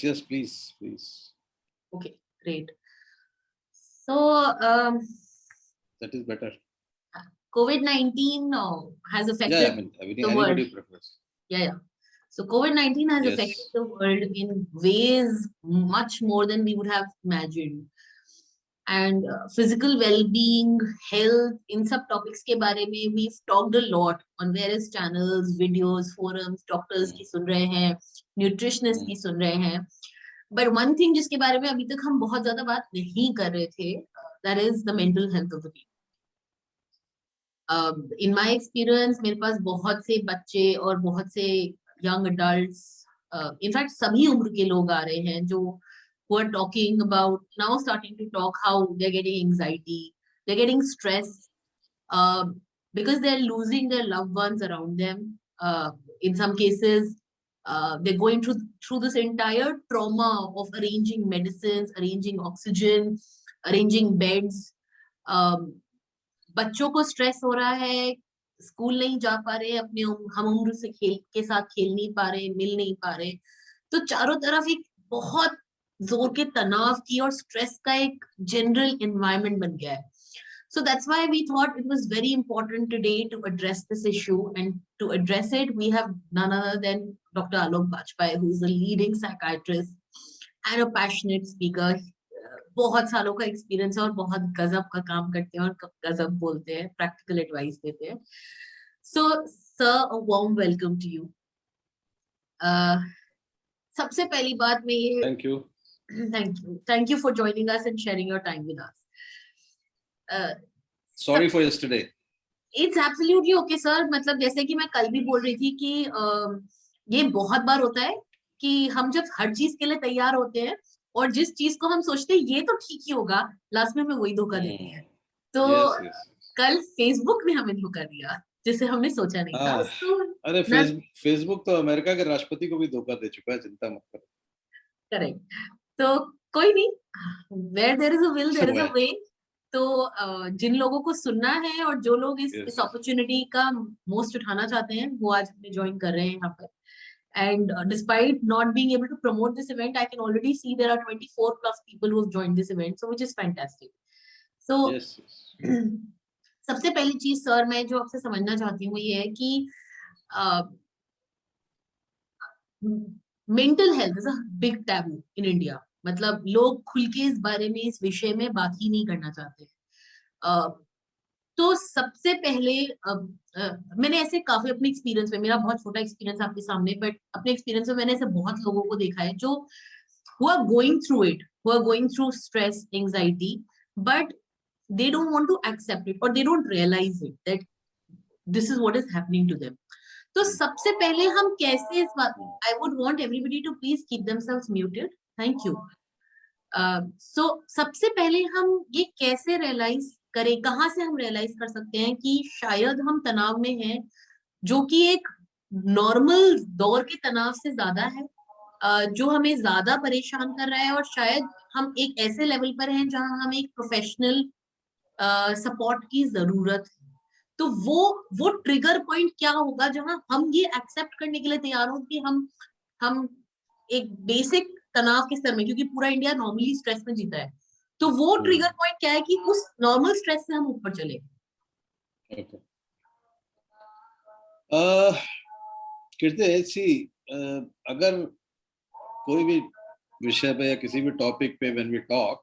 Yes, please. Okay, great. So, that is better. COVID-19 has affected the world. Anybody prefers. Yeah. So COVID-19 has affected the world in ways much more than we would have imagined. And physical well-being, health, in सब topics के बारे में we've talked a lot on various channels, videos, forums, doctors की सुन रहे हैं, nutritionists की सुन रहे हैं. But one thing जिसके बारे में अभी तक हम बहुत ज्यादा बात नहीं कर रहे थे, that is the mental health of the people. In my experience, मेरे पास बहुत से बच्चे और बहुत से young adults, in fact सभी उम्र के लोग आ रहे हैं जो who are talking about, now starting to talk how they're getting anxiety, they're getting stress, because they're losing their loved ones around them. In some cases, they're going through this entire trauma of arranging medicines, arranging oxygen, arranging beds. बच्चों को stress हो रहा है, school नहीं जा पा रहे, अपने हम उम्र से के साथ खेल नहीं पा रहे, मिल नहीं पा रहे. तो चारों तरफ एक बहुत जोर के तनाव की और स्ट्रेस का एक जनरल एनवायरनमेंट बन गया है. So that's why we thought it was very important today to address this issue, and to address it we have none other than Dr. Alok Bajpai, who is a leading psychiatrist and a passionate speaker. बहुत सालों का experience है और बहुत गजब का काम करते हैं और गजब बोलते हैं, प्रैक्टिकल एडवाइस देते हैं. So sir, a warm welcome to you. सबसे पहली बात मैं ये thank you for joining us and sharing your time with us. Sorry for yesterday. It's absolutely okay sir. मतलब जैसे कि मैं कल भी बोल रही थी कि ये बहुत बार होता है कि हम जब हर चीज के लिए तैयार होते हैं और जिस चीज को हम सोचते हैं ये तो ठीक ही होगा, लास्ट में हमें वही धोखा देते हैं. तो कल फेसबुक ने हमें धोखा दिया जिसे हमने सोचा नहीं था. अरे फेसबुक तो अमेरिका के राष्ट्रपति को भी धोखा दे चुका है, चिंता मत करो. करेक्ट. तो कोई नहीं, where there is a will there is a way. तो जिन लोगों को सुनना है और जो लोग इस अपॉर्चुनिटी का मोस्ट उठाना चाहते हैं वो आज हमें ज्वाइन कर रहे हैं यहाँ पर. And despite not being able to promote this event, I can already see there are 24 plus people who have joined this event, so which is fantastic. So सबसे पहली चीज सर मैं जो आपसे समझना चाहती हूँ वो ये है कि mental health is a big taboo in India. मतलब लोग खुल के इस बारे में, इस विषय में बात ही नहीं करना चाहते. तो सबसे पहले मैंने ऐसे काफी अपने एक्सपीरियंस में, मेरा बहुत छोटा एक्सपीरियंस आपके सामने, बट अपने एक्सपीरियंस में मैंने ऐसे बहुत लोगों को देखा है जो who are going through it, who are going through stress, anxiety, but they don't want to accept it or they don't realize it that this is what is happening to them. तो सबसे पहले हम कैसे इस बात, I would want everybody to please keep themselves muted. Thank you. So सबसे पहले हम ये कैसे realize करें, कहाँ से हम रियलाइज कर सकते हैं कि शायद हम तनाव में हैं, जो कि एक नॉर्मल दौर के तनाव से ज्यादा है, जो हमें ज्यादा परेशान कर रहा है, और शायद हम एक ऐसे लेवल पर हैं जहां हमें एक प्रोफेशनल सपोर्ट की जरूरत है. तो वो ट्रिगर पॉइंट क्या होगा जहां हम ये एक्सेप्ट करने के लिए तैयार हो कि हम एक बेसिक तनाव के स्तर में, क्योंकि पूरा इंडिया नॉर्मली स्ट्रेस में जीता है, तो वो ट्रिगर पॉइंट क्या है कि उस नॉर्मल स्ट्रेस से हम ऊपर चले. अगर कोई भी विषय पे या किसी भी टॉपिक पे when we talk,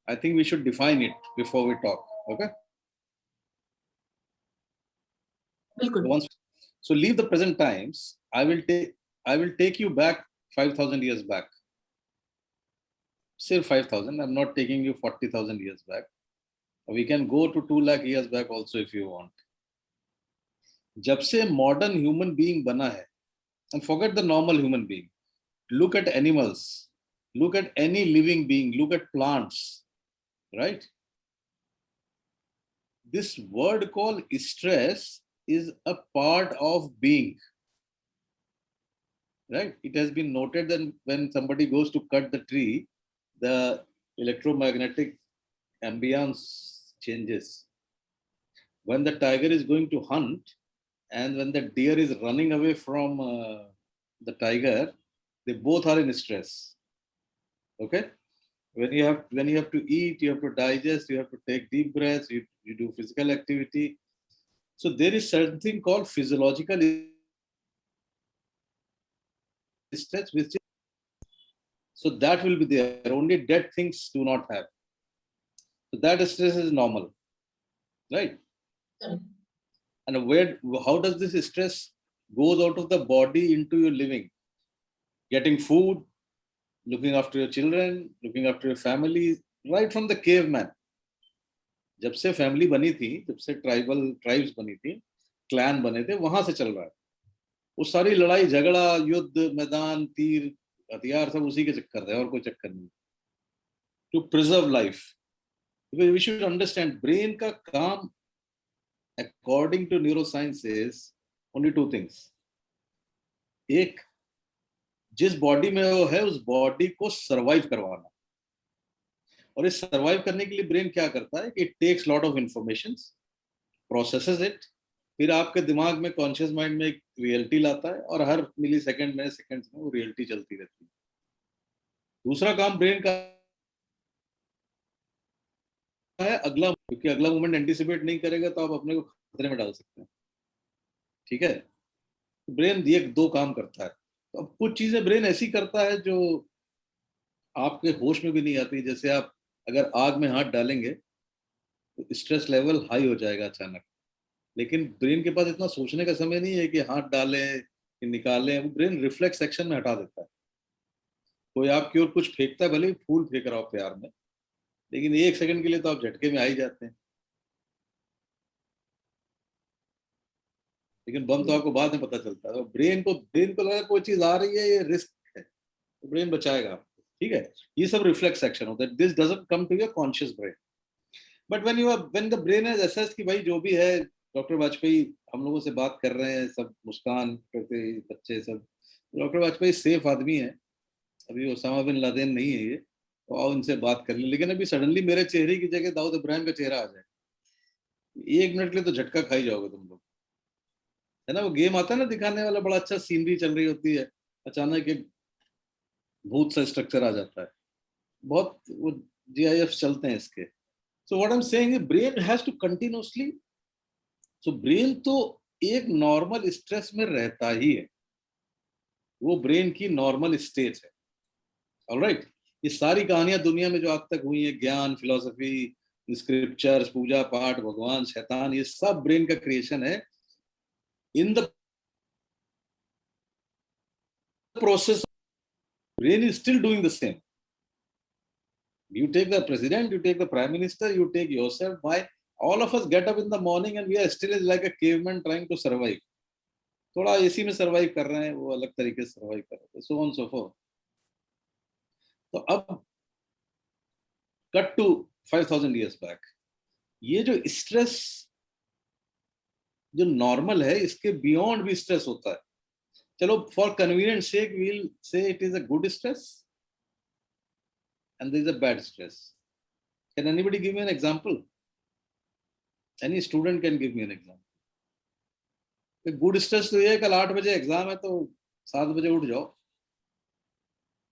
I think we should define it before we talk. Okay? बिल्कुल. So leave the present times. I will take you back 5,000 years back. Say 5,000. I'm not taking you 40,000 years back. We can go to 2 lakh years back also if you want. जब से modern human being बना है, and forget the normal human being. Look at animals. Look at any living being. Look at plants. Right? This word called stress is a part of being. Right? It has been noted that when somebody goes to cut the tree, the electromagnetic ambience changes. When the tiger is going to hunt and when the deer is running away from the tiger, they both are in stress. Okay, when you have to eat, you have to digest, you have to take deep breaths, you do physical activity. So there is something called physiological stress, which is, so that will be there. Only dead things do not have. So that stress is normal, right? Correct. And how does this stress goes out of the body into your living? Getting food, looking after your children, looking after your family, right from the caveman. जब से family बनी थी, जब से tribes बनी थी, clan बने थे, वहां से चल रहा है वो सारी लड़ाई झगड़ा, युद्ध, मैदान, तीर, हथियार, सब उसी के चक्कर है, और कोई चक्कर नहीं. To preserve life. We should understand brain का काम according to neuro science is only two things. एक, जिस बॉडी में वो है उस बॉडी को सरवाइव करवाना. और इस सरवाइव करने के लिए ब्रेन क्या करता है कि it takes lot of information, processes it, फिर आपके दिमाग में, कॉन्शियस माइंड में एक रियलिटी लाता है, और हर मिली सेकेंड में, सेकेंड्स में वो रियलिटी चलती रहती है. दूसरा काम ब्रेन का है अगला, क्योंकि अगला मोमेंट एंटिसिपेट नहीं करेगा तो आप अपने को खतरे में डाल सकते हैं. ठीक है, ब्रेन ये दो काम करता है. तो अब कुछ चीजें ब्रेन ऐसी करता है जो आपके होश में भी नहीं आती. जैसे आप अगर आग में हाथ डालेंगे तो स्ट्रेस लेवल हाई हो जाएगा अचानक, लेकिन ब्रेन के पास इतना सोचने का समय नहीं है कि हाथ डालें कि निकालें. वो ब्रेन रिफ्लेक्स एक्शन में हटा देता है. कोई आपकी ओर कुछ फेंकता है, भले ही फूल फेंक रहा हो प्यार में, लेकिन एक सेकंड के लिए तो आप झटके में आ ही जाते हैं. लेकिन बम तो आपको बाद में पता चलता है. ब्रेन को लगा कोई चीज आ रही है, ये रिस्क है, तो ब्रेन बचाएगा आपको. ठीक है, ये सब रिफ्लेक्स एक्शन होता है. This doesn't come to your conscious brain. But when the brain has assessed कि भाई जो भी है, डॉक्टर वाजपेयी हम लोगों से बात कर रहे हैं, सब मुस्कान करते, बच्चे सब, डॉक्टर वाजपेयी सेफ आदमी है, अभी ओसामा बिन लादेन नहीं है ये, तो आओ इनसे बात कर ले. लेकिन अभी सडनली मेरे चेहरे की जगह दाऊद इब्राहिम का चेहरा आ जाए, 1 मिनट के लिए तो झटका खाई जाओगे तुम लोग, है ना. वो गेम आता है ना दिखाने वाला, बड़ा अच्छा सीनरी चल रही होती है, अचानक एक भूत सा स्ट्रक्चर आ जाता है. बहुत वो GIF चलते हैं इसके. So what I am saying, brain has to continuously, so brain तो एक नॉर्मल स्ट्रेस में रहता ही है, वो ब्रेन की नॉर्मल स्टेट है. ऑलराइट, ये सारी कहानियां दुनिया में जो आज तक हुई है, ज्ञान, फिलोसफी, स्क्रिप्चर्स, पूजा पाठ, भगवान, शैतान, ये सब ब्रेन का क्रिएशन है. In the process brain is still doing the same. You take the president, you take the prime minister, you take yourself. Why all of us get up in the morning and we are still like a caveman trying to survive. थोड़ा AC में survive कर रहे हैं, वो अलग तरीके से survive कर रहे हैं, so on so forth. तो अब कट टू 5000 years back, ये जो स्ट्रेस जो नॉर्मल है, इसके बियॉन्ड भी स्ट्रेस होता है. चलो, for convenience sake we will say it is a good stress and there is a bad stress. Can anybody give me an example? Any student can give me an example. Good stress तो ये है, कल 8 बजे exam है तो 7 बजे उठ जाओ,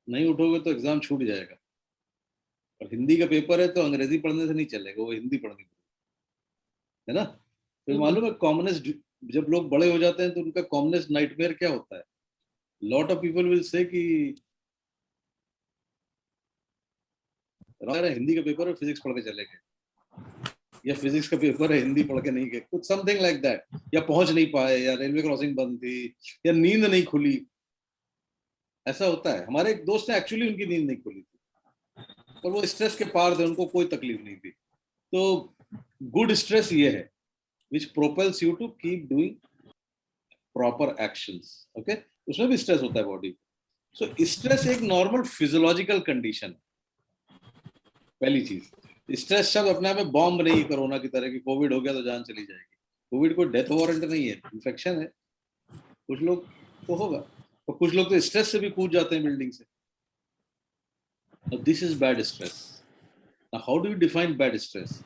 नहीं उठोगे तो एग्जाम छूट जाएगा. और हिंदी का पेपर है तो अंग्रेजी पढ़ने से नहीं चलेगा, वो हिंदी पढ़नी पड़ेगी, है ना. तो मालूम है कॉमनेस्ट, जब लोग बड़े हो जाते हैं तो उनका कॉमनेस्ट नाइटमेयर क्या होता है. Lot of people will say कि हिंदी का पेपर है, फिजिक्स पढ़ के चले गए, या फिजिक्स का पेपर है, हिंदी पढ़ के नहीं गए, कुछ समथिंग लाइक दैट. या पहुंच नहीं पाए, या रेलवे क्रॉसिंग बंद थी, या नींद नहीं खुली. ऐसा होता है. हमारे एक दोस्त ने एक्चुअली उनकी नींद नहीं खुली थी, और वो स्ट्रेस के पार थे, उनको कोई तकलीफ नहीं थी. तो गुड स्ट्रेस ये है which propels you to keep doing proper actions. Okay, उसमें भी स्ट्रेस होता है बॉडी. सो स्ट्रेस एक नॉर्मल फिजियोलॉजिकल कंडीशन है. पहली चीज, स्ट्रेस शब्द अपने आप में बॉम्ब नहीं, कोरोना की तरह की कोविड हो गया तो जान चली जाएगी. कोविड कोई डेथ वारंट नहीं है, इन्फेक्शन है. कुछ लोग तो होगा, और कुछ लोग तो स्ट्रेस से भी कूद जाते हैं बिल्डिंग से. This is bad stress. How do you define bad stress?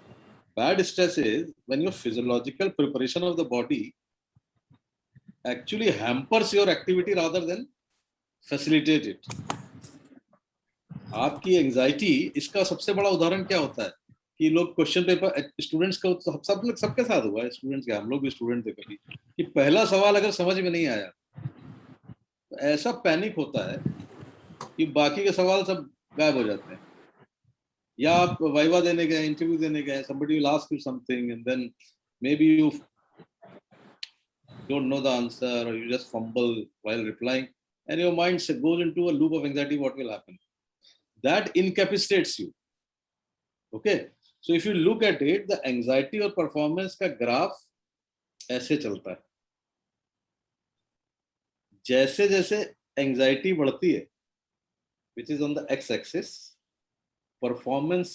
Bad stress is when your physiological preparation of the body actually hampers your activity rather than facilitate it. आपकी एंजाइटी, इसका सबसे बड़ा उदाहरण क्या होता है कि लोग क्वेश्चन पेपर, स्टूडेंट्स का सब लोग, सबके साथ हुआ है, स्टूडेंट्स के, हम लोग भी स्टूडेंट थे कभी, कि पहला सवाल अगर समझ में नहीं आया तो ऐसा पैनिक होता है कि बाकी के सवाल सब गायब हो जाते हैं। या आप वाइवा देने गए, इंटरव्यू देने गए, somebody will ask you something and then maybe you don't know the answer or you just fumble while replying and your mind goes into a loop of anxiety. What will happen? That incapacitates you. Okay, so if you look at it, the anxiety और performance का graph ऐसे चलता है। जैसे जैसे anxiety बढ़ती है, which is on the x axis, performance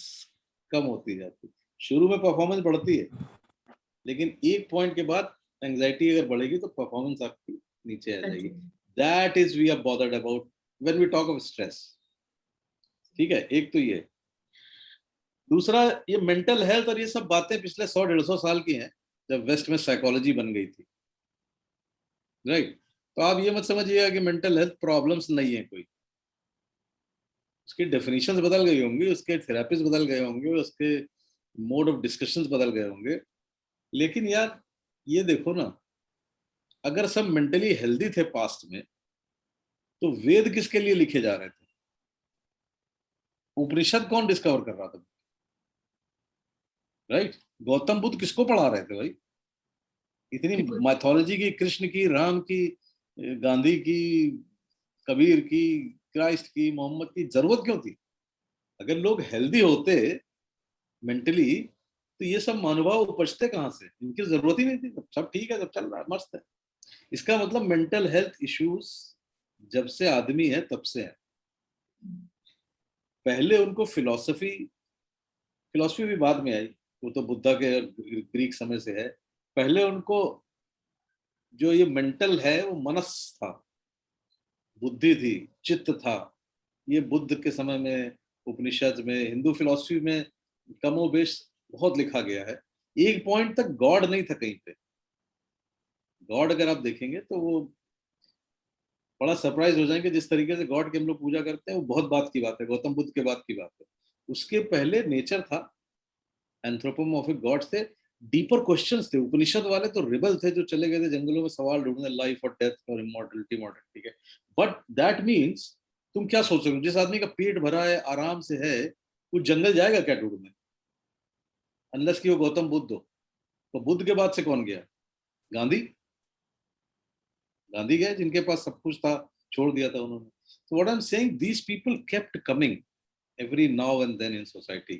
कम होती जाती है। शुरू में परफॉर्मेंस बढ़ती है, लेकिन एक पॉइंट के बाद एंजाइटी अगर बढ़ेगी तो परफॉर्मेंस आपकी नीचे आ जाएगी। That is we are bothered about when we talk of stress. ठीक है, एक तो ये। दूसरा, ये मेंटल हेल्थ और ये सब बातें पिछले 100-150 साल की हैं, जब वेस्ट में साइकोलॉजी बन गई थी, राइट? तो आप ये मत समझिएगा कि मेंटल हेल्थ प्रॉब्लम्स नहीं है कोई, उसकी डेफिनेशंस बदल गई होंगी, उसके थेरेपिस्ट बदल गए होंगे, उसके मोड ऑफ डिस्कशंस बदल गए होंगे, लेकिन यार ये देखो ना, अगर सब मेंटली हेल्दी थे पास्ट में, तो वेद किसके लिए लिखे जा रहे थे? उपनिषद कौन डिस्कवर कर रहा था? राइट? गौतम बुद्ध किसको पढ़ा रहे थे भाई? इतनी माइथोलॉजी की, कृष्ण की, राम की, गांधी की, कबीर की, क्राइस्ट की, मोहम्मद की जरूरत क्यों थी? अगर लोग हेल्दी होते मेंटली, तो ये सब महानुभाव उपजते कहां से? इनकी जरूरत ही नहीं थी। सब ठीक है, सब चल रहा है, मस्त है। इसका मतलब मेंटल हेल्थ इश्यूज जब से आदमी है तब से है। पहले उनको फिलॉसफी भी बाद में आई, वो तो बुद्धा के ग्रीक समय से है। पहले उनको जो ये मेंटल है वो मनस था, बुद्धि थी, चित्त था। ये बुद्ध के समय में, उपनिषद में, हिंदू फिलॉसफी में कमोबेश बहुत लिखा गया है। एक पॉइंट तक गॉड नहीं था कहीं पे। गॉड अगर आप देखेंगे तो वो बड़ा सरप्राइज हो जाएंगे, जिस तरीके से गॉड की हम लोग पूजा करते हैं वो बहुत बात की बात है, गौतम बुद्ध के बाद की बात है। उसके पहले नेचर था, एंथ्रोपोमॉर्फिक गॉड थे, डीपर क्वेश्चंस थे। उपनिषद वाले तो रिबल थे, जो चले गए थे जंगलों में सवाल ढूंढने, लाइफ और डेथ और इमॉर्टलिटी मॉर्टलिटी के। बट दैट मीन्स, तुम क्या सोच रहे हो, जिस आदमी का पेट भरा है, आराम से है, वो जंगल जाएगा क्या ढूंढने? अनलेस कि वो गौतम बुद्ध हो। तो बुद्ध के बाद से कौन गया? गांधी। गांधी गए, जिनके पास सब कुछ था, छोड़ दिया था उन्होंने। So what I'm saying, these people kept coming every now and then in society.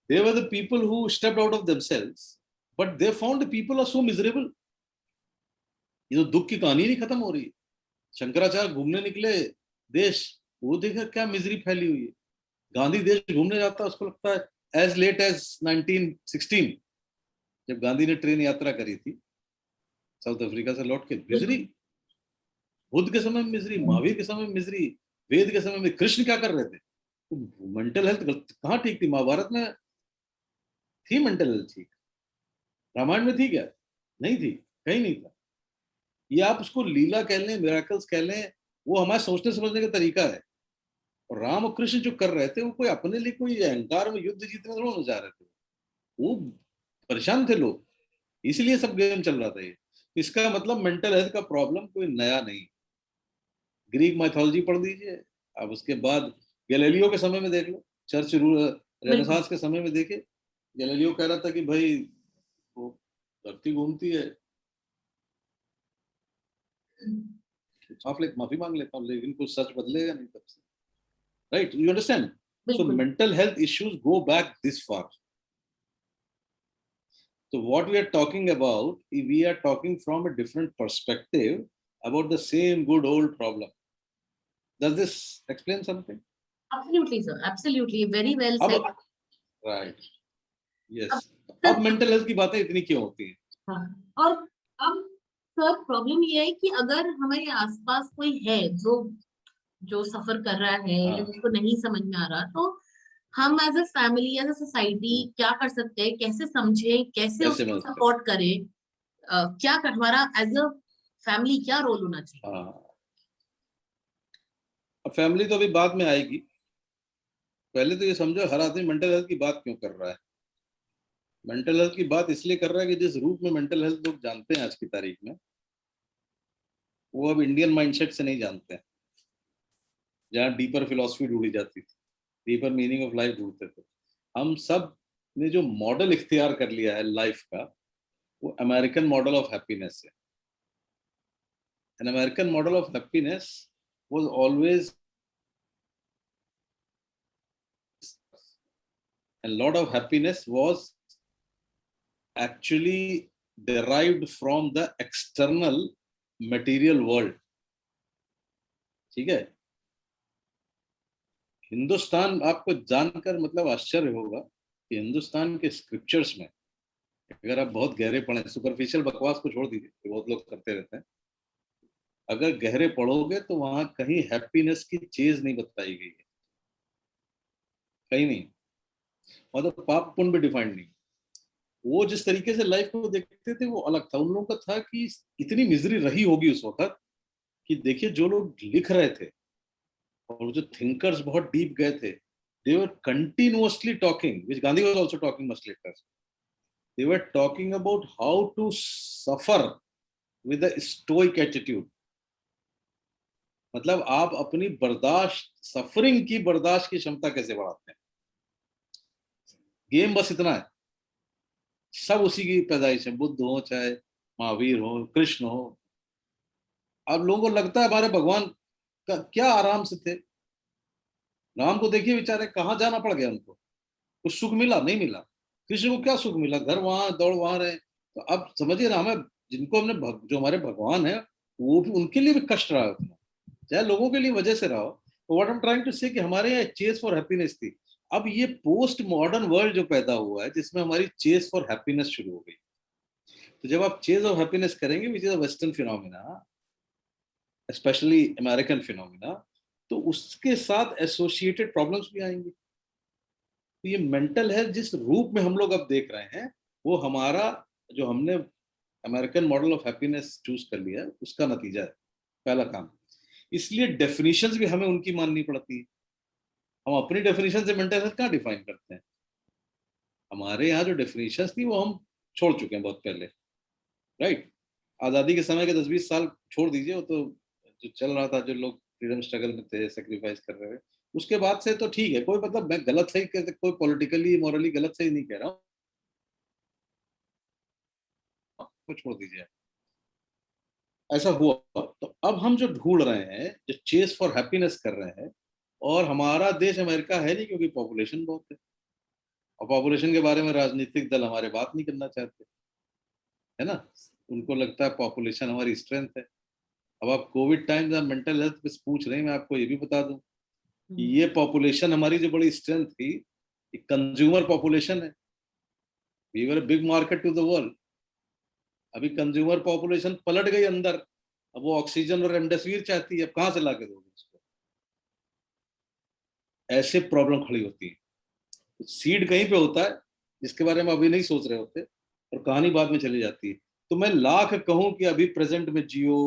They were the people who stepped out of themselves, but they found the people are so miserable. ये तो दुख की कहानी नहीं खत्म हो रही। शंकराचार्य घूमने निकले देश, वो देखा क्या मिजरी फैली हुई है। गांधी देश घूमने जाता, उसको लगता है एज लेट एज 1916, जब गांधी ने ट्रेन यात्रा करी थी साउथ अफ्रीका से लौट के, मिजरी। बुद्ध के समय में मिजरी, महावीर के समय में मिजरी, वेद के समय में कृष्ण क्या कर रहे थे? तो मेंटल हेल्थ कहाँ ठीक थी? महाभारत में थी मेंटल हेल्थ ठीक? रामायण में थी क्या? नहीं थी, कहीं नहीं था। ये आप उसको लीला कह लें, मिराकल्स कह लें, वो हमारे सोचने समझने का तरीका है। और राम और कृष्ण जो कर रहे थे, वो कोई अपने लिए कोई अहंकार में युद्ध जीतने थोड़ा जा रहे थे, वो परेशान थे लोग, इसलिए सब गेम चल रहा था ये। इसका मतलब मेंटल हेल्थ का प्रॉब्लम कोई नया नहीं। ग्रीक माइथोलॉजी पढ़ दीजिए आप, उसके बाद गैलीलियो के समय में देख लो, चर्च रेनेसांस के समय में देखे, गैलीलियो कह रहा था कि भाई वो धरती घूमती है, माफी मांग लेता हूँ, लेकिन कुछ सच बदलेगा नहीं तब से। Right? You understand? So mental health issues go back this far. So what we are talking about, we are talking from a different perspective about the same good old problem. Does this explain something? Absolutely, sir. Absolutely. Very well said. Right. Yes. अब mental health की बातें इतनी क्यों होती हैं? हाँ, और अब सर प्रॉब्लम ये है कि अगर हमारे आसपास कोई है जो सफर कर रहा है या जिसको नहीं समझ में आ रहा, तो हम as a family, as a society क्या कर सकते हैं, कैसे समझे, कैसे उसको सपोर्ट करें, क्या हमारा एज अ फैमिली क्या रोल होना चाहिए? हाँ, फैमिली तो अभी बाद में आएगी, पहले तो ये समझो हर आदमी मेंटल हेल्थ की बात क्यों कर रहा है। मेंटल हेल्थ की बात इसलिए कर रहा है कि जिस रूप में मेंटल हेल्थ लोग जानते हैं आज की तारीख में, वो अब इंडियन माइंडसेट से नहीं जानते हैं, जहाँ डीपर फिलोसफी ढूंढी जाती थी, डीपर मीनिंग ऑफ लाइफ ढूंढते थे। हम सब ने जो मॉडल इख्तियार कर लिया है लाइफ का, वो अमेरिकन मॉडल ऑफ हैप्पीनेस है। An American model of happiness was always, and lot of happiness was actually derived from the external material world। ठीक है। हिंदुस्तान, आपको जानकर मतलब आश्चर्य होगा कि हिंदुस्तान के स्क्रिप्चर्स में, अगर आप बहुत गहरे पढ़ें, सुपरफिशियल बकवास को छोड़ दीजिए, बहुत लोग करते रहते हैं, अगर गहरे पढ़ोगे तो वहां कहीं हैप्पीनेस की चीज नहीं बताई गई है, कहीं नहीं। मतलब पाप पुण्य भी डिफाइंड नहीं। वो जिस तरीके से लाइफ को देखते थे वो अलग था। उन लोगों का था कि इतनी मिजरी रही होगी उस वक्त कि देखिए जो लोग लिख रहे थे और जो थिंकर्स बहुत डीप गए थे, they were continuously talking, which Gandhi was also talking much later. They were talking about how to suffer with a stoic attitude। मतलब आप अपनी बर्दाश्त, सफरिंग की बर्दाश्त की क्षमता कैसे बढ़ाते हैं। गेम बस इतना है, सब उसी की पैदाइश है, बुद्ध हो चाहे महावीर हो, कृष्ण हो। अब लोगों को लगता है हमारे भगवान का क्या आराम से थे। राम को देखिए बेचारे, कहाँ जाना पड़ गया उनको, कुछ सुख मिला नहीं मिला। कृष्ण को क्या सुख मिला, घर वहां दौड़ वहां रहे। तो अब समझिए ना, हमें जिनको हमने जो हमारे भगवान है, वो भी उनके लिए भी कष्ट रहा है उतना, चाहे लोगों के लिए वजह से रहा हो। तो what I am trying to say कि हमारे यहाँ चेस फॉर हैप्पीनेस थी। अब ये पोस्ट मॉडर्न वर्ल्ड जो पैदा हुआ है, जिसमें हमारी चेस फॉर हैप्पीनेस शुरू हो गई। तो जब आप चेज ऑफ हैप्पीनेस करेंगे, which is a western phenomena, specially American phenomena, तो उसके साथ एसोसिएटेड प्रॉब्लम्स भी आएंगे। तो ये मेंटल हेल्थ जिस रूप में हम लोग अब देख रहे हैं, वो हमारा, जो हमने American model of happiness choose कर लिया है, उसका नतीजा है, पहला काम। इसलिए डेफिनेशंस भी हमें उनकी माननी पड़ती है। हम अपनी डेफिनेशन से मेंटल हेल्थ कहाँ डिफाइन करते हैं। हमारे यहाँ जो डेफिनेशंस थी वो हम छोड़ चुके हैं बहुत पहले, राइट। आज़ादी के समय के 10-20 साल छोड़ दीजिए, वो तो जो चल रहा था, जो लोग फ्रीडम स्ट्रगल में थे, सेक्रीफाइस कर रहे थे, उसके बाद से तो ठीक है। कोई मतलब मैं गलत सही कोई पॉलिटिकली मॉरली गलत सही नहीं कह रहा हूँ, को छोड़ दीजिए। ऐसा हुआ तो अब हम जो ढूंढ रहे हैं, जो चेस फॉर हैप्पीनेस कर रहे हैं, और हमारा देश अमेरिका है नहीं, क्योंकि पॉपुलेशन बहुत है, और पॉपुलेशन के बारे में राजनीतिक दल हमारे बात नहीं करना चाहते, है ना। उनको लगता है पॉपुलेशन हमारी स्ट्रेंथ है। अब आप कोविड टाइम जब मेंटल हेल्थ पे पूछ रहे हैं, मैं आपको ये भी बता दूं कि ये पॉपुलेशन हमारी जो बड़ी स्ट्रेंथ थी, कंज्यूमर पॉपुलेशन है। We were big market to the world. अभी कंज्यूमर पॉपुलेशन पलट गई अंदर। अब वो ऑक्सीजन और रेमडेसिविर चाहती है, अब कहां से ला के दोगे उसको। ऐसे प्रॉब्लम खड़ी होती है। सीड कहीं पे होता है जिसके बारे में अभी नहीं सोच रहे होते, और कहानी बाद में चली जाती है। तो मैं लाख कहूं कि अभी प्रेजेंट में जियो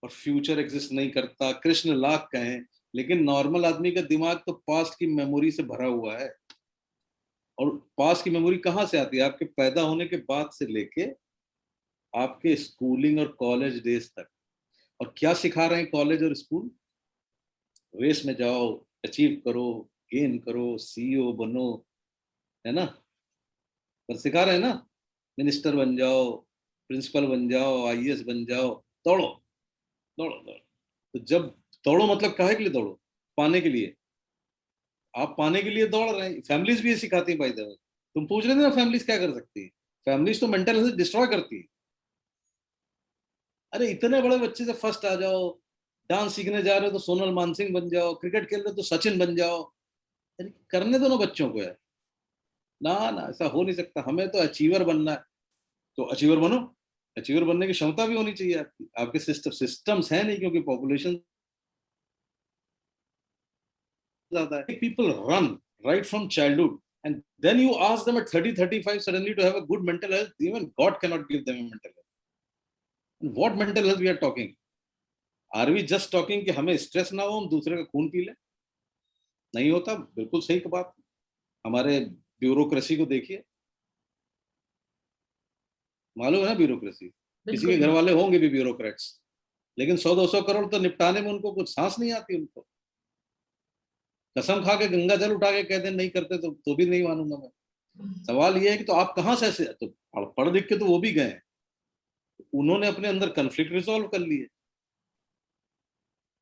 और फ्यूचर एग्जिस्ट नहीं करता, कृष्ण लाख कहें, लेकिन नॉर्मल आदमी का दिमाग तो पास्ट की मेमोरी से भरा हुआ है। और पास्ट की मेमोरी कहाँ से आती है, आपके पैदा होने के बाद से लेके आपके स्कूलिंग और कॉलेज डेज तक। और क्या सिखा रहे हैं कॉलेज और स्कूल, रेस में जाओ, अचीव करो, गेन करो, सीईओ बनो, है ना। पर सिखा रहे हैं ना, मिनिस्टर बन जाओ, प्रिंसिपल बन जाओ, आईएएस बन जाओ, दौड़ो दौड़ो दौड़ो। तो जब दौड़ो मतलब काहे के लिए दौड़ो, पाने के लिए। आप पाने के लिए दौड़ रहे हैं, फैमिलीज भी ये सिखाती है बाय द वे। तुम पूछ रहे थे ना फैमिलीज क्या कर सकती है, फैमिलीज तो मेंटल हेल्थ डिस्ट्रॉय करती है। अरे इतने बड़े बच्चे से फर्स्ट आ जाओ, डांस सीखने जा रहे हो तो सोनल मानसिंह बन जाओ, क्रिकेट खेल रहे हो तो सचिन बन जाओ। अरे करने दो ना बच्चों को यार। ना ना, ऐसा हो नहीं सकता, हमें तो अचीवर बनना है। तो अचीवर बनो। अचीवर बनने की क्षमता भी होनी चाहिए आपकी। आपके सिस्टम्स है नहीं, क्योंकि पॉपुलेशन ज्यादा है। People run right from childhood, and then you ask them at 30-35 suddenly to have a good mental health. Even God cannot give them a mental health. And what mental health we are talking? Are we just talking कि हमें stress ना हो, हम दूसरे का खून P लें? नहीं होता, बिल्कुल सही की बात। हमारे ब्यूरोक्रेसी को देखिए, मालूम है ना ब्यूरोक्रेसी, किसी के बिल्कुल घर वाले होंगे भी ब्यूरोक्रेट्स, लेकिन 100-200 करोड़ तो निपटाने में उनको कुछ सांस नहीं आती। उनको कसम खा के गंगा जल उठा के कहते नहीं करते तो भी नहीं मानूंगा मैं। सवाल ये है कि तो आप कहाँ से ऐसे, तो पढ़ लिख के तो वो भी गए हैं, उन्होंने अपने अंदर कन्फ्लिक्ट रिजॉल्व कर लिए।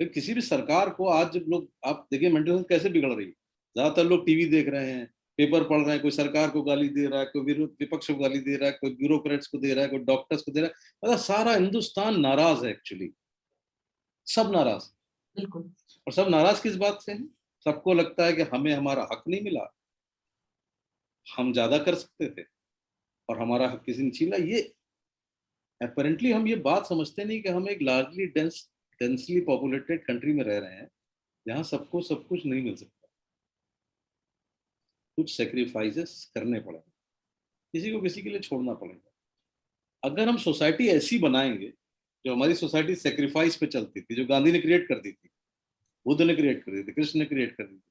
फिर किसी भी सरकार को आज जब लोग, आप देखिए मेंटल हेल्थ कैसे बिगड़ रही है। ज्यादातर लोग टीवी देख रहे हैं, पेपर पढ़ रहे हैं, कोई सरकार को गाली दे रहा है, कोई विपक्ष को गाली दे रहा है, कोई ब्यूरोक्रेट्स को दे रहा है, कोई डॉक्टर्स को दे रहा है। मतलब सारा हिंदुस्तान नाराज है एक्चुअली, सब नाराज। बिल्कुल और सब नाराज किस बात से हैं? सबको लगता है कि हमें हमारा हक नहीं मिला, हम ज्यादा कर सकते थे और हमारा हक किसी ने छीना। ये अपेरेंटली हम ये बात समझते नहीं कि हम एक लार्जली डेंसली पॉपुलेटेड कंट्री में रह रहे हैं, जहाँ सबको सब कुछ नहीं मिल सकता। कुछ सेक्रीफाइसेस करने पड़ेंगे, किसी को किसी के लिए छोड़ना पड़ेगा। अगर हम सोसाइटी ऐसी बनाएंगे, जो हमारी सोसाइटी सेक्रीफाइस पे चलती थी, जो गांधी ने क्रिएट कर दी थी, बुद्ध ने क्रिएट कर दी थी, कृष्ण ने क्रिएट कर दी थी,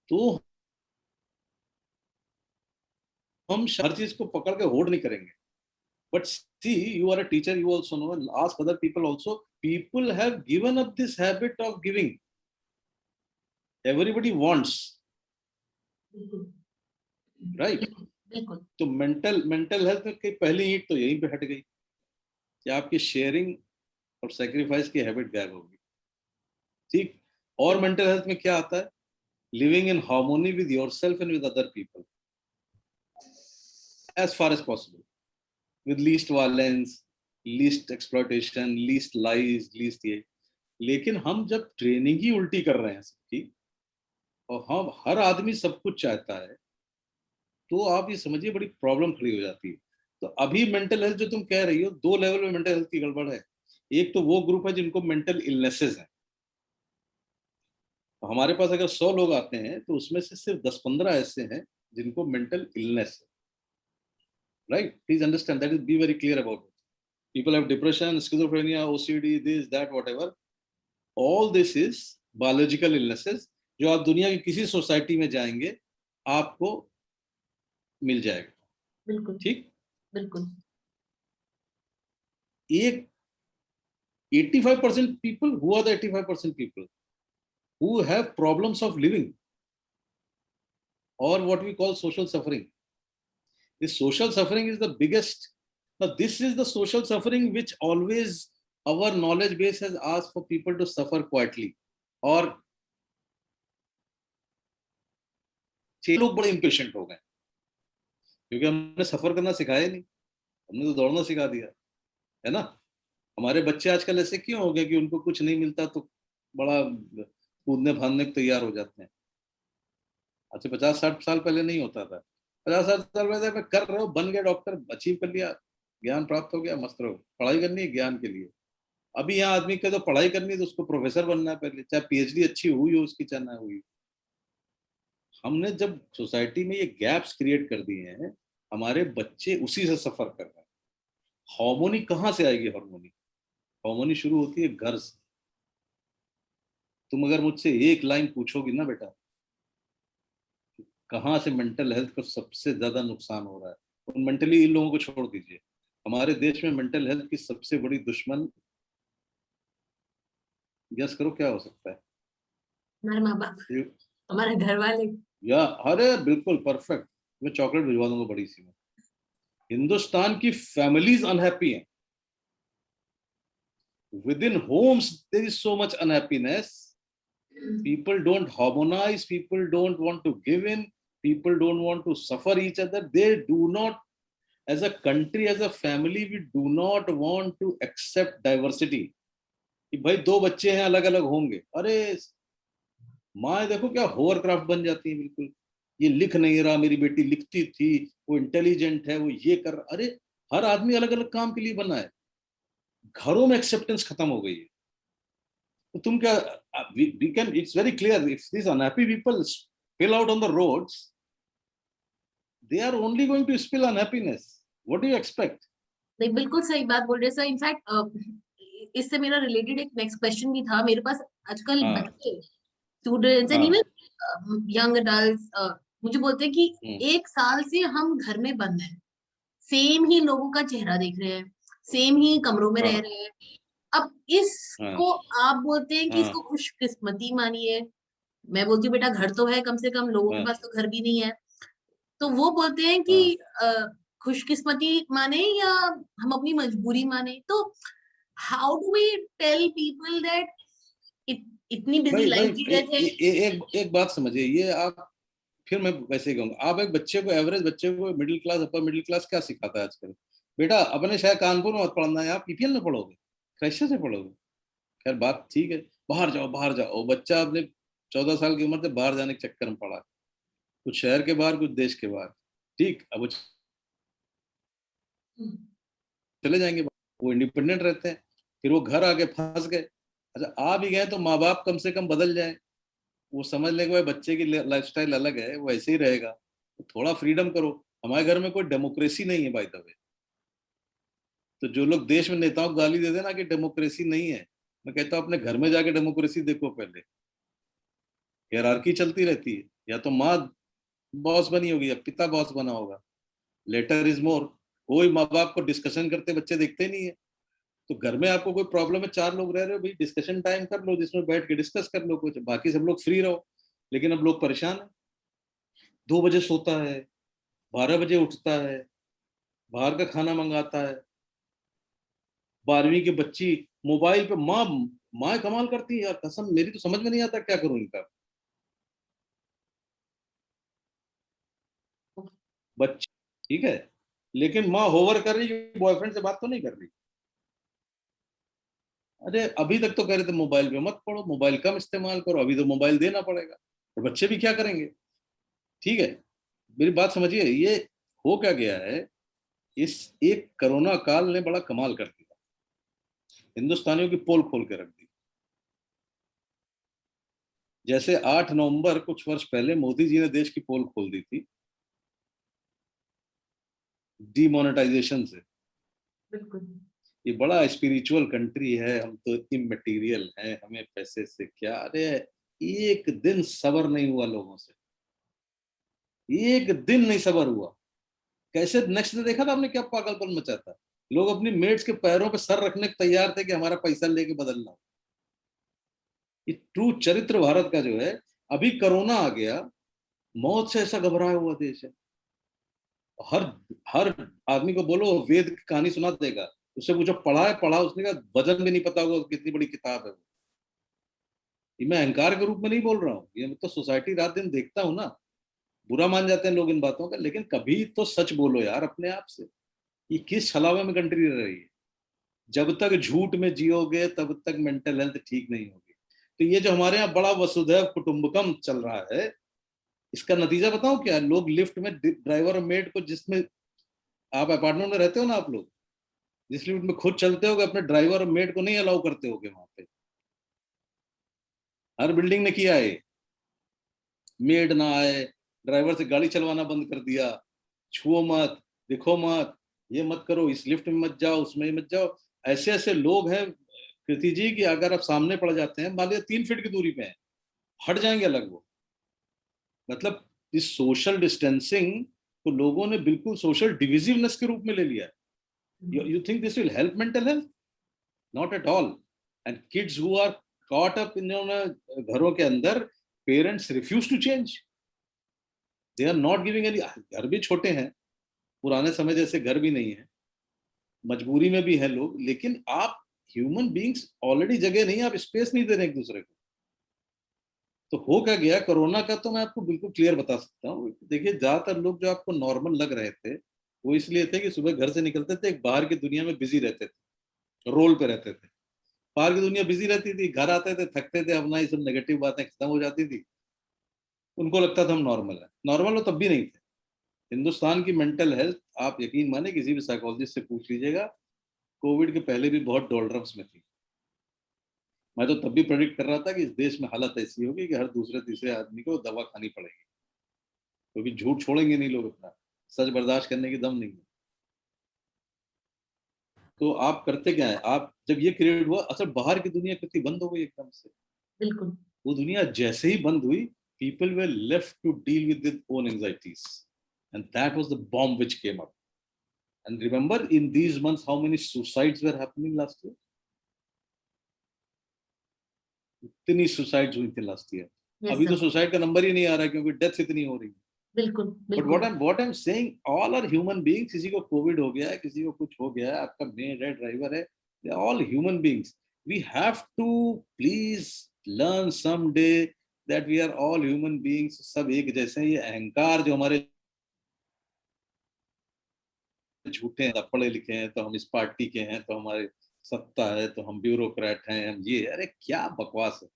तो हम हर चीज को पकड़ के होल्ड नहीं करेंगे। But see, you are a teacher, you also know, ask other people also, people have given up this habit of giving. Everybody wants, right? बिल्कुल तो मेंटल हेल्थ की पहली ईंट तो यहीं पे हट गई कि आपकी शेयरिंग और सेक्रीफाइस की हैबिट गायब होगी। ठीक। और मेंटल हेल्थ में क्या आता है? Living in harmony with yourself and with other people as far as possible, with least violence, least exploitation, least lies, least ये। लेकिन हम जब ट्रेनिंग ही उल्टी कर रहे हैं सबकी, और हम हर आदमी सब कुछ चाहता है, तो आप ये समझिए बड़ी प्रॉब्लम खड़ी हो जाती है। तो अभी मेंटल हेल्थ जो तुम कह रही हो, दो लेवल में मेंटल हेल्थ की गड़बड़ है। एक तो वो ग्रुप है जिनको मेंटल इलनेसेस हैं। तो हमारे पास अगर 100 लोग आते हैं तो उसमें से सिर्फ 10-15 ऐसे हैं जिनको मेंटल इलनेस है। Right? Please understand that, is be very clear about it. People have depression, schizophrenia, OCD, this, that, whatever. All this is biological illnesses, जो आप दुनिया की किसी सोसाइटी में जाएंगे आपको मिल जाएगा। बिल्कुल ठीक। बिल्कुल एक 85% people, who are the 85% people who have problems of living, or what we call social suffering. This social suffering is the biggest. Now this is the social suffering which always our knowledge base has asked for people to suffer quietly, और लोग बड़े impatient हो गए क्योंकि हमने सफर करना सिखाया नहीं, हमने तो दौड़ना सिखा दिया, है ना? हमारे बच्चे आजकल ऐसे क्यों हो गए कि उनको कुछ नहीं मिलता तो बड़ा कूदने फांदने को तैयार हो जाते हैं। आज से 50-60 साल पहले नहीं होता था। 50-60 साल पहले मैं कर रहा हूँ, बन गया डॉक्टर, अचीव कर लिया, ज्ञान प्राप्त हो गया, मस्त रहो। पढ़ाई करनी है ज्ञान के लिए। अभी यहाँ आदमी का तो पढ़ाई करनी है तो उसको प्रोफेसर बनना है पहले, चाहे पीएचडी अच्छी हुई हो उसकी, चाहे ना हुई। हमने जब सोसाइटी में ये गैप्स क्रिएट कर दिए हैं, हमारे बच्चे उसी से सफर कर रहे हैं। हार्मोनी कहाँ से आएगी? हार्मोनी शुरू होती है घर से। तुम अगर मुझसे एक लाइन पूछोगी ना बेटा, कहाँ से मेंटल हेल्थ को सबसे ज्यादा नुकसान हो रहा है, उन मेंटली इन लोगों को छोड़ दीजिए। हमारे देश में मेंटल हेल्थ की सबसे बड़ी दुश्मन, गेस करो क्या हो सकता है? हमारे माँ बाप, हमारे घर वाले। या अरे बिल्कुल परफेक्ट, मैं चॉकलेट भिजवा दूंगा बड़ी सी में। हिंदुस्तान की फैमिलीज अनहैप्पी हैं। Within homes there is so much unhappiness. People don't harmonize, people don't want to give in, people don't want to suffer each other. They do not, as a country, as a family, we do not want to accept diversity. कि भाई दो बच्चे हैं अलग अलग होंगे, अरे माँ देखो क्या होवरक्राफ्ट बन जाती है बिल्कुल। ये लिख नहीं रहा, मेरी बेटी लिखती थी, वो इंटेलिजेंट है, वो ये कर, अरे हर आदमी अलग अलग काम के लिए बना है। घरों में एक्सेप्टेंस खत्म हो गई है। तो तुम क्या, we can, it's very clear, if these unhappy people spill out on the roads, they are only going to spill unhappiness. What do you expect? नहीं, बिल्कुल सही बात बोल रहे सर। इनफैक्ट इससे मेरा रिलेटेड एक नेक्स्ट क्वेश्चन भी था मेरे पास। आजकल हाँ बच्चे, स्टूडेंट्स एंड हाँ इवन यंग अडल्ट मुझे बोलते हैं कि 1 साल से हम घर में बंद हैं, सेम ही लोगों का चेहरा देख रहे हैं, सेम ही कमरों में रह हाँ, रहे हैं। अब इसको आप बोलते हैं कि हाँ, इसको खुशकिस्मती मानिए, मैं बोलती हूँ बेटा घर तो है कम से कम, लोगों के हाँ, पास तो घर भी नहीं है। तो वो बोलते हैं कि हाँ। खुशकिस्मती माने या हम अपनी मजबूरी माने। तो how do we tell people that इतनी बिजी भाई भाई लाइफ जी रहे थे। एक बात समझिए, ये आप, फिर मैं वैसे ही कहूंगा, आप एक बच्चे को, एवरेज बच्चे को, middle class, upper middle class क्या सिखाता है आजकल? बेटा अपने शायद कानपुर में मत पढ़ना है, आप पीपीएल में पढ़ोगे, कैसे से पढ़ोगे? खैर बात ठीक है, बाहर जाओ बाहर जाओ। वो बच्चा अपने 14 साल की उम्र से बाहर जाने के चक्कर में पड़ा, कुछ शहर के बाहर, कुछ देश के बाहर। ठीक, अब वो चले जाएंगे, वो इंडिपेंडेंट रहते हैं, फिर वो घर आके फंस गए। अच्छा, आ भी गए तो माँ बाप कम से कम बदल जाए, वो समझ ले कि भाई बच्चे की लाइफस्टाइल अलग है, वो ऐसे ही रहेगा, तो थोड़ा फ्रीडम करो। हमारे घर में कोई डेमोक्रेसी नहीं है बाय द वे। तो जो लोग देश में नेताओं को गाली देते हैं ना कि डेमोक्रेसी नहीं है, मैं कहता हूँ अपने घर में जाके डेमोक्रेसी देखो पहले। हायरार्की चलती रहती है, या तो माँ बॉस बनी होगी या पिता बॉस बना होगा, लेटर इज मोर। कोई माँ बाप को डिस्कशन करते बच्चे देखते नहीं है। तो घर में आपको कोई प्रॉब्लम है, 4 लोग रह रहे हो भाई, डिस्कशन टाइम कर लो, जिसमें बैठ के डिस्कस कर लो कुछ, बाकी सब लोग फ्री रहो। लेकिन अब लोग परेशान है, 2 बजे सोता है, 12 बजे उठता है, बाहर का खाना मंगाता है। 12वीं की बच्ची मोबाइल पे, माँ माँ कमाल करती है यार, कसम मेरी तो समझ में नहीं आता क्या करूं इनका। बच्ची ठीक है, लेकिन माँ होवर कर रही है, बॉयफ्रेंड से बात तो नहीं कर रही। अरे अभी तक तो कह रहे थे मोबाइल पे मत पढ़ो, मोबाइल कम इस्तेमाल करो, अभी तो मोबाइल देना पड़ेगा, तो बच्चे भी क्या करेंगे? ठीक है, मेरी बात समझिए, ये हो क्या गया है, इस एक कोरोना काल ने बड़ा कमाल कर दिया, हिंदुस्तानियों की पोल खोल के रख दी। जैसे 8 नवंबर कुछ वर्ष पहले मोदी जी ने देश की पोल खोल दी थी डीमोनेटाइजेशन से। बिल्कुल। ये बड़ा स्पिरिचुअल कंट्री है, हम तो इमटेरियल हैं, हमें पैसे से क्या। अरे एक दिन सबर नहीं हुआ लोगों से, एक दिन नहीं सबर हुआ। कैसे नेक्स्ट डे देखा था आपने, क्या पागलपन मचा था। लोग अपनी मेट्स के पैरों पे सर रखने को तैयार थे कि हमारा पैसा लेके बदलना हो। ये ट्रू चरित्र भारत का जो है। अभी कोरोना आ गया, मौत से ऐसा घबराया हुआ देश है। हर हर आदमी को बोलो वेद की कहानी सुना देगा, उससे पूछो पढ़ा है, पढ़ा, उसने का वजन भी नहीं पता होगा कितनी बड़ी किताब है वो। ये मैं अहंकार के रूप में नहीं बोल रहा हूँ, ये मैं तो सोसाइटी रात दिन देखता हूँ ना। बुरा मान जाते हैं लोग इन बातों का, लेकिन कभी तो सच बोलो यार अपने आप से। ये किस छलावे में कंट्री रह रही है? जब तक झूठ में जियोगे तब तक मेंटल हेल्थ ठीक नहीं होगी। तो ये जो हमारे यहाँ बड़ा वसुधैव कुटुंबकम चल रहा है, इसका नतीजा बताओ क्या है? लोग लिफ्ट में ड्राइवर और मेड को, जिसमें आप अपार्टमेंट में रहते हो ना, आप लोग जिस लिफ्ट में खुद चलते हो, अपने ड्राइवर और मेड को नहीं अलाउ करते होगे वहां पे। हर बिल्डिंग ने किया है, मेड ना आए, ड्राइवर से गाड़ी चलवाना बंद कर दिया, छुओ मत, दिखो मत, ये मत करो, इस लिफ्ट में मत जाओ, उसमें मत जाओ। ऐसे ऐसे लोग हैं कृति जी कि अगर आप सामने पड़ जाते हैं, मान लीजिए 3 फीट की दूरी पे हैं, हट जाएंगे अलग वो। मतलब इस सोशल डिस्टेंसिंग को लोगों ने बिल्कुल सोशल डिविजिवनेस के रूप में ले लिया है। You think this will help mental health? Not at all. And kids who are caught up in घरों के अंदर, parents refuse to change, they are not giving any. घर भी छोटे हैं, पुराने समय जैसे घर भी नहीं है, मजबूरी में भी है लोग, लेकिन आप ह्यूमन बींग्स ऑलरेडी जगह नहीं है, आप स्पेस नहीं दे रहे एक दूसरे को। तो हो क्या गया कोरोना का, तो मैं आपको बिल्कुल क्लियर बता सकता हूँ। देखिए ज्यादातर लोग जो आपको नॉर्मल लग रहे थे, वो इसलिए थे कि सुबह घर से निकलते थे, एक बाहर की दुनिया में बिजी रहते थे, रोल पे रहते थे। बाहर की दुनिया बिजी रहती थी, घर आते थे थकते थे, अपना ये सब नेगेटिव बातें खत्म हो जाती थी, उनको लगता था हम नॉर्मल है। नॉर्मल हो तब भी नहीं थे। हिंदुस्तान की मेंटल हेल्थ, आप यकीन माने किसी भी साइकोलॉजिस्ट से पूछ लीजिएगा, कोविड के पहले भी बहुत डोल्ड्रम्स में थी। मैं तो तब भी प्रेडिक्ट कर रहा था कि इस देश में हालत ऐसी होगी कि हर दूसरे तीसरे आदमी को दवा खानी पड़ेगी, क्योंकि झूठ छोड़ेंगे नहीं लोग अपना, सच बर्दाश्त करने की दम नहीं है। तो आप करते क्या है, आप जब ये क्रिएट हुआ, असल बाहर की दुनिया कितनी बंद हो गई एकदम से। बिल्कुल। वो दुनिया जैसे ही बंद हुई, people were left to deal with their own anxieties, and that was the bomb which came up. And remember, in these months, how many suicides were happening last year? इतनी suicides हुई थी last year. Yes, अभी तो sir. Suicide का number ही नहीं आ रहा क्योंकि death इतनी हो रही है. बिल्कुल But बिल्कुल. what I'm saying, all are human beings. किसी को कोविड हो गया है, किसी को कुछ हो गया है, आपका मेड है, ड्राइवर है, they are all human beings. We have to please learn someday that we are all human beings. सब एक जैसे हैं. ये अहंकार जो हमारे झूठे हैं, पढ़े लिखे हैं तो हम इस पार्टी के हैं, तो हमारे सत्ता है, तो हम ब्यूरोक्रेट हैं, हम ये, अरे क्या बकवास है.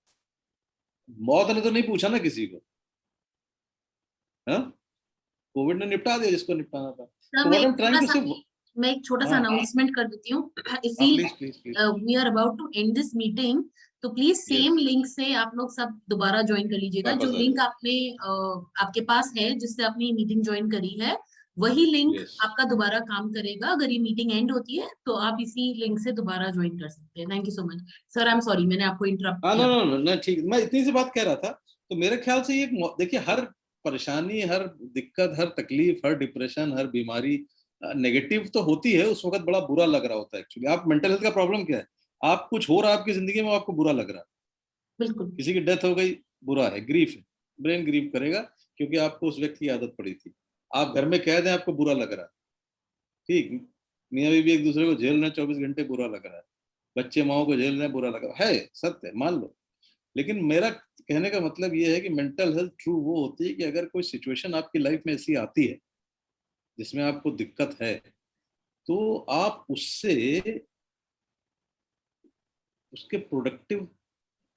मौत ने तो नहीं पूछा ना किसी को. हाँ, कोविड ने निपटा दिया जिसको निपटाना था. Sir, So what I'm trying to say, मैं एक छोटा सा हाँ, अनाउंसमेंट कर देती हूँ. If please. We are about to end this meeting, तो प्लीज सेम Yes. लिंक से आप लोग सब दोबारा ज्वाइन कर लीजिएगा. जो वापस आ लिंक जाओ. आपने आपके पास है, जिससे आपने मीटिंग ज्वाइन करी है, वही लिंक Yes. आपका दोबारा काम करेगा. अगर ये मीटिंग एंड होती है तो आप इसी लिंक से दोबारा ज्वाइन कर सकते हैं. Thank you so much sir. I am sorry, मैंने आपको इंटरप्ट हाँ, किया. no, ठीक. मैं इतनी सी बात कह रहा था. तो मेरे ख्याल से ये देखिए, हर परेशानी, हर दिक्कत, हर तकलीफ, हर डिप्रेशन, हर बीमारी नेगेटिव तो होती है. उस वक्त बड़ा बुरा लग रहा होता है. एक्चुअली आप मेंटल हेल्थ का प्रॉब्लम क्या है? आप कुछ हो रहा है आपकी जिंदगी में, आपको बुरा लग रहा है. बिल्कुल. किसी की डेथ हो गई, बुरा है, ग्रीफ है, ब्रेन ग्रीव करेगा क्योंकि आपको उस व्यक्ति की आदत पड़ी थी. आप घर में कैद हैं, आपको बुरा लग रहा है. ठीक, मियाँ बीवी एक दूसरे को झेल रहे हैं 24 घंटे, बुरा लग रहा है. बच्चे माओ को झेल रहे हैं, बुरा लग रहा है. सत्य है, मान लो. लेकिन मेरा कहने का मतलब ये है कि मेंटल हेल्थ ट्रू वो होती है कि अगर कोई सिचुएशन आपकी लाइफ में ऐसी आती है जिसमें आपको दिक्कत है, तो आप उससे उसके प्रोडक्टिव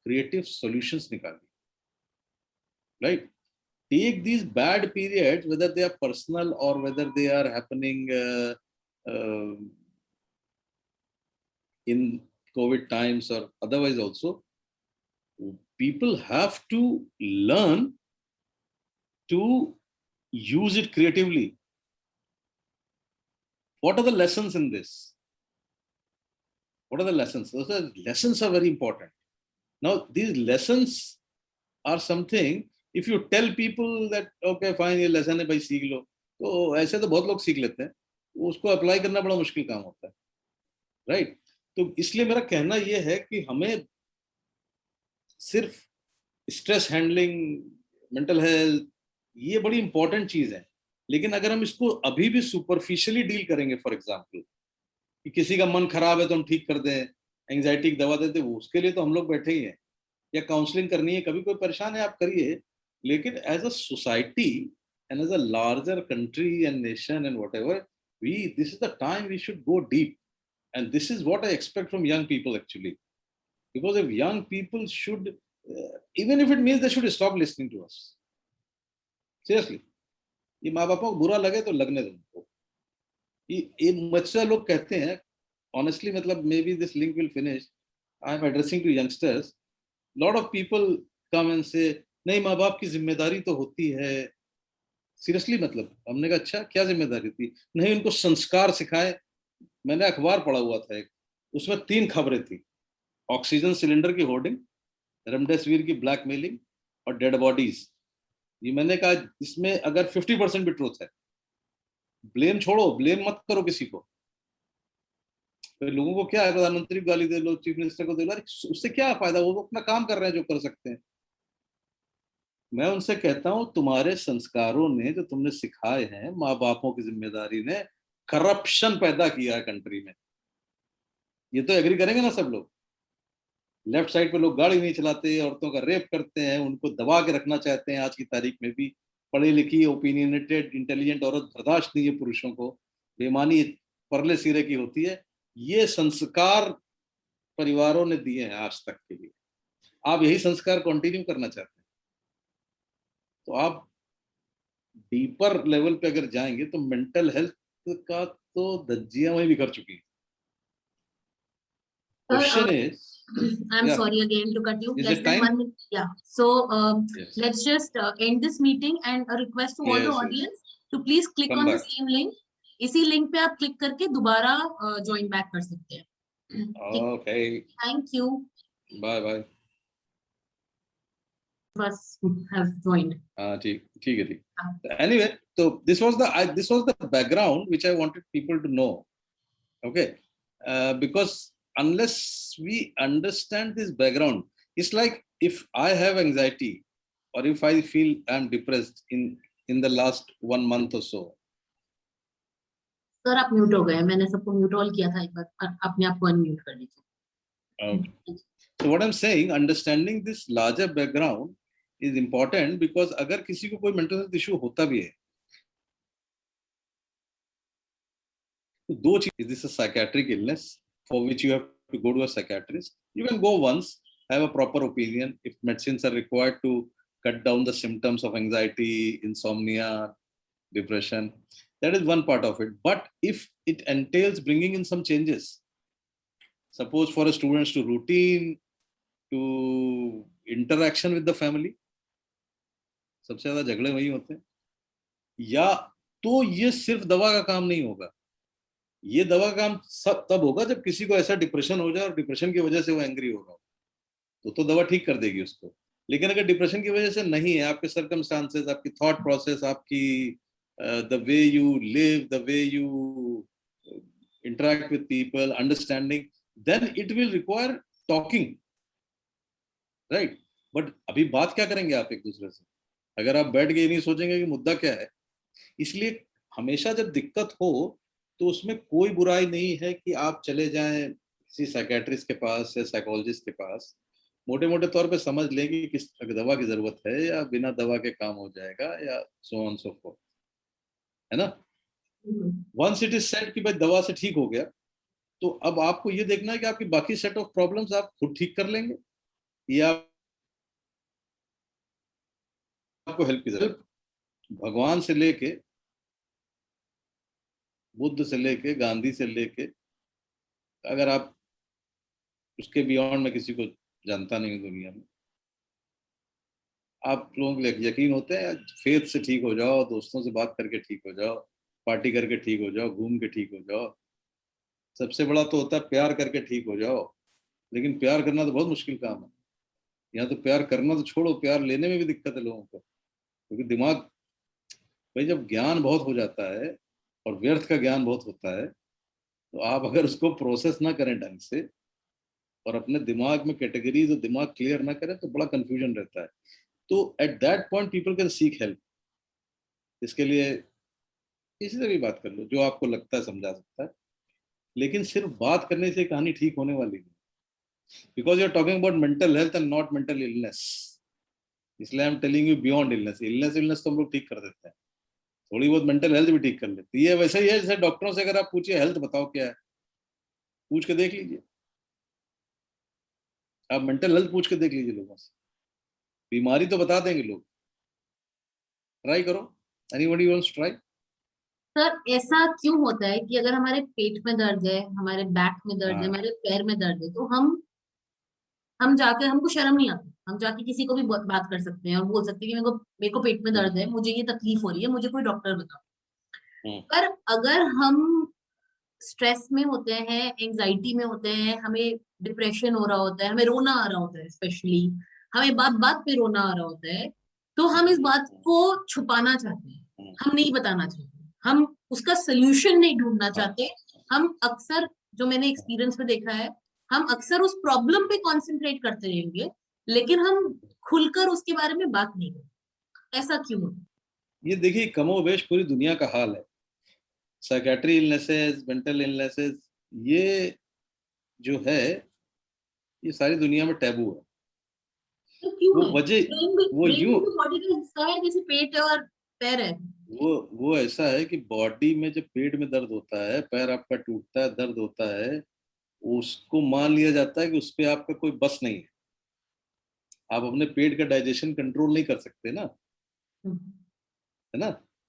क्रिएटिव सॉल्यूशंस निकालिए. Right. Take these bad periods, whether they are personal or whether they are happening in COVID times or otherwise also, people have to learn to use it creatively. What are the lessons in this? What are the lessons? Those lessons are very important. Now, these lessons are something, if you tell people that okay fine, ये lesson है भाई, सीख लो, तो ऐसे तो बहुत लोग सीख लेते हैं. उसको अप्लाई करना बड़ा मुश्किल काम होता है. राइट. तो इसलिए मेरा कहना ये है कि हमें सिर्फ स्ट्रेस हैंडलिंग, मेंटल हेल्थ, ये बड़ी इंपॉर्टेंट चीज है. लेकिन अगर हम इसको अभी भी सुपरफिशियली डील करेंगे, फॉर एग्जाम्पल कि किसी का मन खराब है तो हम ठीक कर दें, एंग्जाइटी की दवा देते, वो उसके लिए तो हम लोग बैठे ही हैं. या काउंसलिंग करनी है, कभी कोई परेशान है आप करिए. लेकिन as a society and as a larger country and nation and whatever, this is the time we should go deep. And this is what I expect from young people actually. Because if young people should, even if it means they should stop listening to us. Seriously. ये माँ बापों को बुरा लगे तो लगने दो उनको. ये मुझसे लोग कहते हैं, honestly, मतलब maybe this link will finish. I am addressing to youngsters. Lot of people come and say, नहीं, माँ बाप की जिम्मेदारी तो होती है. सीरियसली, मतलब हमने कहा अच्छा क्या जिम्मेदारी थी? नहीं, उनको संस्कार सिखाए. मैंने अखबार पढ़ा हुआ था एक, उसमें 3 खबरें थी. ऑक्सीजन सिलेंडर की होर्डिंग, रेमडेसिविर की ब्लैकमेलिंग और डेड बॉडीज. ये मैंने कहा इसमें अगर 50% भी ट्रूथ है, ब्लेम छोड़ो, ब्लेम मत करो किसी को. तो लोगों को क्या है, प्रधानमंत्री को गाली दे लो, चीफ मिनिस्टर को दे लो, उससे क्या फायदा? वो अपना काम कर रहे हैं जो कर सकते हैं. मैं उनसे कहता हूं, तुम्हारे संस्कारों ने, जो तुमने सिखाए हैं, माँ बापों की जिम्मेदारी ने करप्शन पैदा किया है कंट्री में. ये तो एग्री करेंगे ना सब लोग. लेफ्ट साइड पे लोग गाड़ी नहीं चलाते, औरतों का रेप करते हैं, उनको दबा के रखना चाहते हैं. आज की तारीख में भी पढ़ी लिखी, ओपिनियनेटेड, इंटेलिजेंट औरत बर्दाश्त नहीं है पुरुषों को. बेईमानी परले सिरे की होती है. ये संस्कार परिवारों ने दिए हैं आज तक के लिए. आप यही संस्कार कंटिन्यू करना चाहते हैं तो आप डीपर लेवल पे अगर जाएंगे तो मेंटल हेल्थ का तो धज्जियां वहीं बिखर चुकी है. Question is, I'm sorry again to cut you. is Less it than time? 1 minute. Yeah. So Yes. let's just end this meeting and a request to all the Yes. audience to please click Come on the back. same link. इसी link पे आप click करके दोबारा join back कर सकते हैं. Okay. Thank you. Bye bye. us have joined. ठीक है. Anyway, so this was the background which I wanted people to know. Okay, because unless we understand this background, it's like if I have anxiety or if I feel I'm depressed in the last 1 month or so. Sir आप mute हो गए, मैंने सबको mute all किया था, एक बार अपने आप को अनम्यूट कर लीजिए. Okay. So what I'm saying, understanding this larger background is important because अगर किसी को कोई mental health issue होता भी है तो दो चीज, is this a psychiatric illness for which you have to go to a psychiatrist? You can go once, have a proper opinion. If medicines are required to cut down the symptoms of anxiety, insomnia, depression, that is one part of it. But if it entails bringing in some changes, suppose for a students to routine, to interaction with the family, सबसे ज्यादा झगड़े वही होते हैं. या तो ये सिर्फ दवा का काम नहीं होगा, ये दवा का काम सब तब होगा जब किसी को ऐसा डिप्रेशन हो जाए और डिप्रेशन की वजह से वो एंग्री होगा, तो दवा ठीक कर देगी उसको. लेकिन अगर डिप्रेशन की वजह से नहीं है, आपके सर्कमस्टांसेस, आपकी थॉट प्रोसेस, आपकी the way you live, the way you interact with people, understanding, then it will require talking, right. But अभी बात क्या करेंगे आप एक दूसरे से, अगर आप बैठ के नहीं सोचेंगे कि मुद्दा क्या है. इसलिए हमेशा जब दिक्कत हो तो उसमें कोई बुराई नहीं है कि आप चले जाएं किसी साइकियाट्रिस्ट के पास या साइकोलॉजिस्ट के पास. मोटे मोटे तौर पे समझ लें कि किस दवा की जरूरत है या बिना दवा के काम हो जाएगा या सो ऑन सो फोर्थ, है ना. वंस इट इज सेड कि भाई दवा से ठीक हो गया, तो अब आपको ये देखना है कि आपकी बाकी सेट ऑफ प्रॉब्लम्स आप खुद ठीक कर लेंगे या आपको हेल्प की जरूरत. भगवान से लेके, बुद्ध से लेके, गांधी से लेके, अगर आप उसके बियॉन्ड में किसी को जानता नहीं दुनिया में, आप लोगों के यकीन होते हैं फेथ से ठीक हो जाओ, दोस्तों से बात करके ठीक हो जाओ, पार्टी करके ठीक हो जाओ, घूम के ठीक हो जाओ. सबसे बड़ा तो होता है प्यार करके ठीक हो जाओ. लेकिन प्यार करना तो बहुत मुश्किल काम है. यहाँ तो प्यार करना तो छोड़ो, प्यार लेने में भी दिक्कत है लोगों को, क्योंकि दिमाग, भाई जब ज्ञान बहुत हो जाता है और व्यर्थ का ज्ञान बहुत होता है, तो आप अगर उसको प्रोसेस ना करें ढंग से और अपने दिमाग में कैटेगरीज और दिमाग क्लियर ना करें तो बड़ा कंफ्यूजन रहता है. तो at that point people can seek help. इसके लिए किसी से भी बात कर लो जो आपको लगता है समझा सकता है, लेकिन सिर्फ बात करने से कहानी ठीक होने वाली नहीं, because you are talking about mental health and not mental illness. इसलिए I am telling you beyond illness. Illness तो हम लोग ठीक कर देते हैं, थोड़ी बहुत मेंटल हेल्थ भी ठीक कर लेती है. वैसे ही है जैसे डॉक्टरों से अगर आप पूछिए हेल्थ बताओ क्या है, पूछ के देख लीजिए. आप मेंटल हेल्थ पूछ के देख लीजिए लोगों से, बीमारी तो बता देंगे लोग. ट्राई करो. Anybody wants try? सर ऐसा क्यों होता है कि अगर हमारे पेट में दर्द है, हमारे बैक में दर्द है, हमारे पैर में दर्द है, तो हम जाके, हमको शर्म नहीं आती, हम जाके किसी को भी बात कर सकते हैं और बोल सकते हैं कि मेरे को पेट में दर्द है, मुझे ये तकलीफ हो रही है, मुझे कोई डॉक्टर बताओ. पर अगर हम स्ट्रेस में होते हैं, एंजाइटी में होते हैं, हमें डिप्रेशन हो रहा होता है, हमें रोना आ रहा होता है, स्पेशली हमें बात बात पे रोना आ रहा होता है, तो हम इस बात को छुपाना चाहते हैं, हम नहीं बताना चाहते, हम उसका सोल्यूशन नहीं ढूंढना चाहते. हम अक्सर, जो मैंने एक्सपीरियंस में देखा है, हम अक्सर उस प्रॉब्लम पे कॉन्सेंट्रेट करते रहेंगे, लेकिन हम खुलकर उसके बारे में बात नहीं करते. ऐसा क्यों? ये देखिए कमोबेश पूरी दुनिया का हाल है. साइकेट्री इलनेसेस, मेंटल इलनेसेस, ये जो है ये सारी दुनिया में टैबू है. तो क्यों वो है? वजह वो यूं, बॉडी का हिस्सा है जैसे पेट और पैर है. वो ऐसा है कि बॉडी में जब पेट में दर्द होता है, पैर आपका टूटता है, दर्द होता है, उसको मान लिया जाता है कि उस पर आपका कोई बस नहीं है. आप अपने पेट का डाइजेशन कंट्रोल नहीं कर सकते ना, है ना.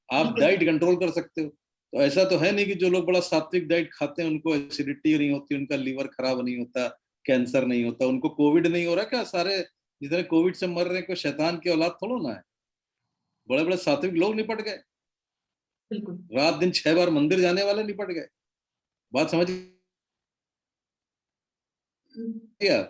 आप डाइट कंट्रोल कर सकते हो. तो ऐसा तो है नहीं कि जो लोग बड़ा सात्विक डाइट खाते हैं उनको एसिडिटी नहीं होती, उनका लीवर खराब नहीं होता, कैंसर नहीं होता, उनको कोविड नहीं हो रहा. क्या सारे जितने कोविड से मर रहे हैं कोई शैतान की औलाद थोड़ा ना है. बड़े बड़े सात्विक लोग निपट गए, रात दिन 6 बार मंदिर जाने वाले निपट गए. बात समझ गया.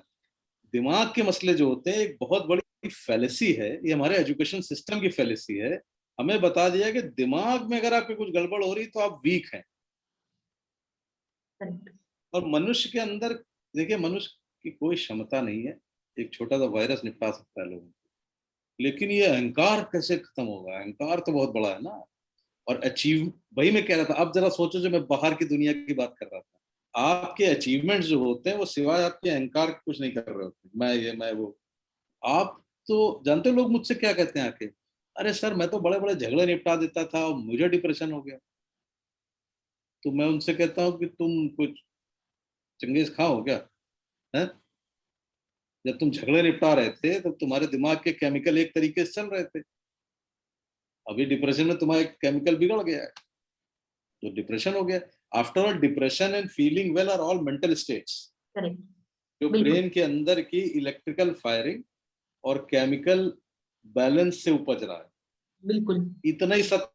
दिमाग के मसले जो होते हैं एक बहुत बड़ी फैलेसी है, ये हमारे एजुकेशन सिस्टम की फैलेसी है। हमें बता दिया कि दिमाग में अगर आपके कुछ गड़बड़ हो रही तो आप वीक हैं। करेक्ट। और मनुष्य के अंदर, देखिए, मनुष्य की कोई क्षमता नहीं है एक छोटा सा वायरस निपटा सकता है लोगों को, लेकिन ये अहंकार कैसे खत्म होगा? अहंकार तो बहुत बड़ा है ना। और अचीव, वही मैं कह रहा था, अब जरा सोचो, जो मैं बाहर की दुनिया की बात कर रहा था, आपके अचीवमेंट्स जो होते हैं वो सिवाय आपके अहंकार के कुछ नहीं कर रहे होते। मैं ये, मैं वो। आप तो जानते हो लोग मुझसे क्या कहते हैं आके, अरे सर मैं तो बड़े बड़े झगड़े निपटा देता था और मुझे डिप्रेशन हो गया। तो मैं उनसे कहता हूँ कि तुम कुछ चंगेज खां हो क्या? है? जब तुम झगड़े निपटा रहे थे तो तुम्हारे दिमाग के केमिकल एक तरीके से चल रहे थे, अभी डिप्रेशन में तुम्हारा केमिकल बिगड़ गया है तो डिप्रेशन हो गया। After all, depression and feeling well are all mental states. Correct. जो बिल्कुल। ब्रेन के अंदर की इलेक्ट्रिकल फायरिंग और केमिकल बैलेंस से उपज रहा है। बिल्कुल। इतना ही सत्य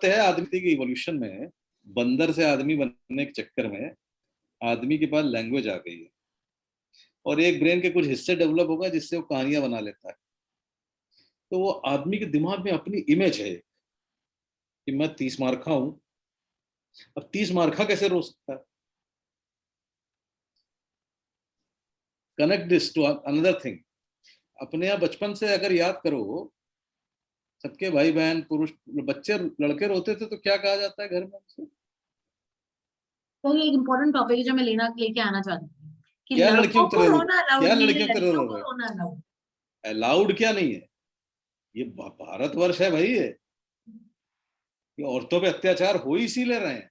है आदमी की इवोल्यूशन में। बंदर से आदमी बनने के चक्कर में आदमी के पास लैंग्वेज आ गई है, और एक ब्रेन के कुछ हिस्से डेवलप होगा जिससे वो कहानियां बना लेता है। तो वो आदमी के दिमाग में अपनी इमेज है कि मैं 30 मार्का हूं। अब 30 मार्का कैसे रो सकता है? Connect this to another thing. अपने आप बचपन से अगर याद करो, सबके भाई बहन पुरुष बच्चे लड़के रोते थे तो क्या कहा जाता है घर में उनसे? तो ये एक इम्पोर्टेंट टॉपिक है जो मैं लेके आना चाहती हूँ कि क्या लड़कियों लड़कों की को तरह रो, रोना क्या अलाउड नहीं है, लड़कियों की तरह लड़कियों रो को रहे? रोना अलाउड। अलाउड क्या नहीं है? ये भारतवर्ष है भाई। ये औरतों पे अत्याचार हो ही इसीलिए रहे हैं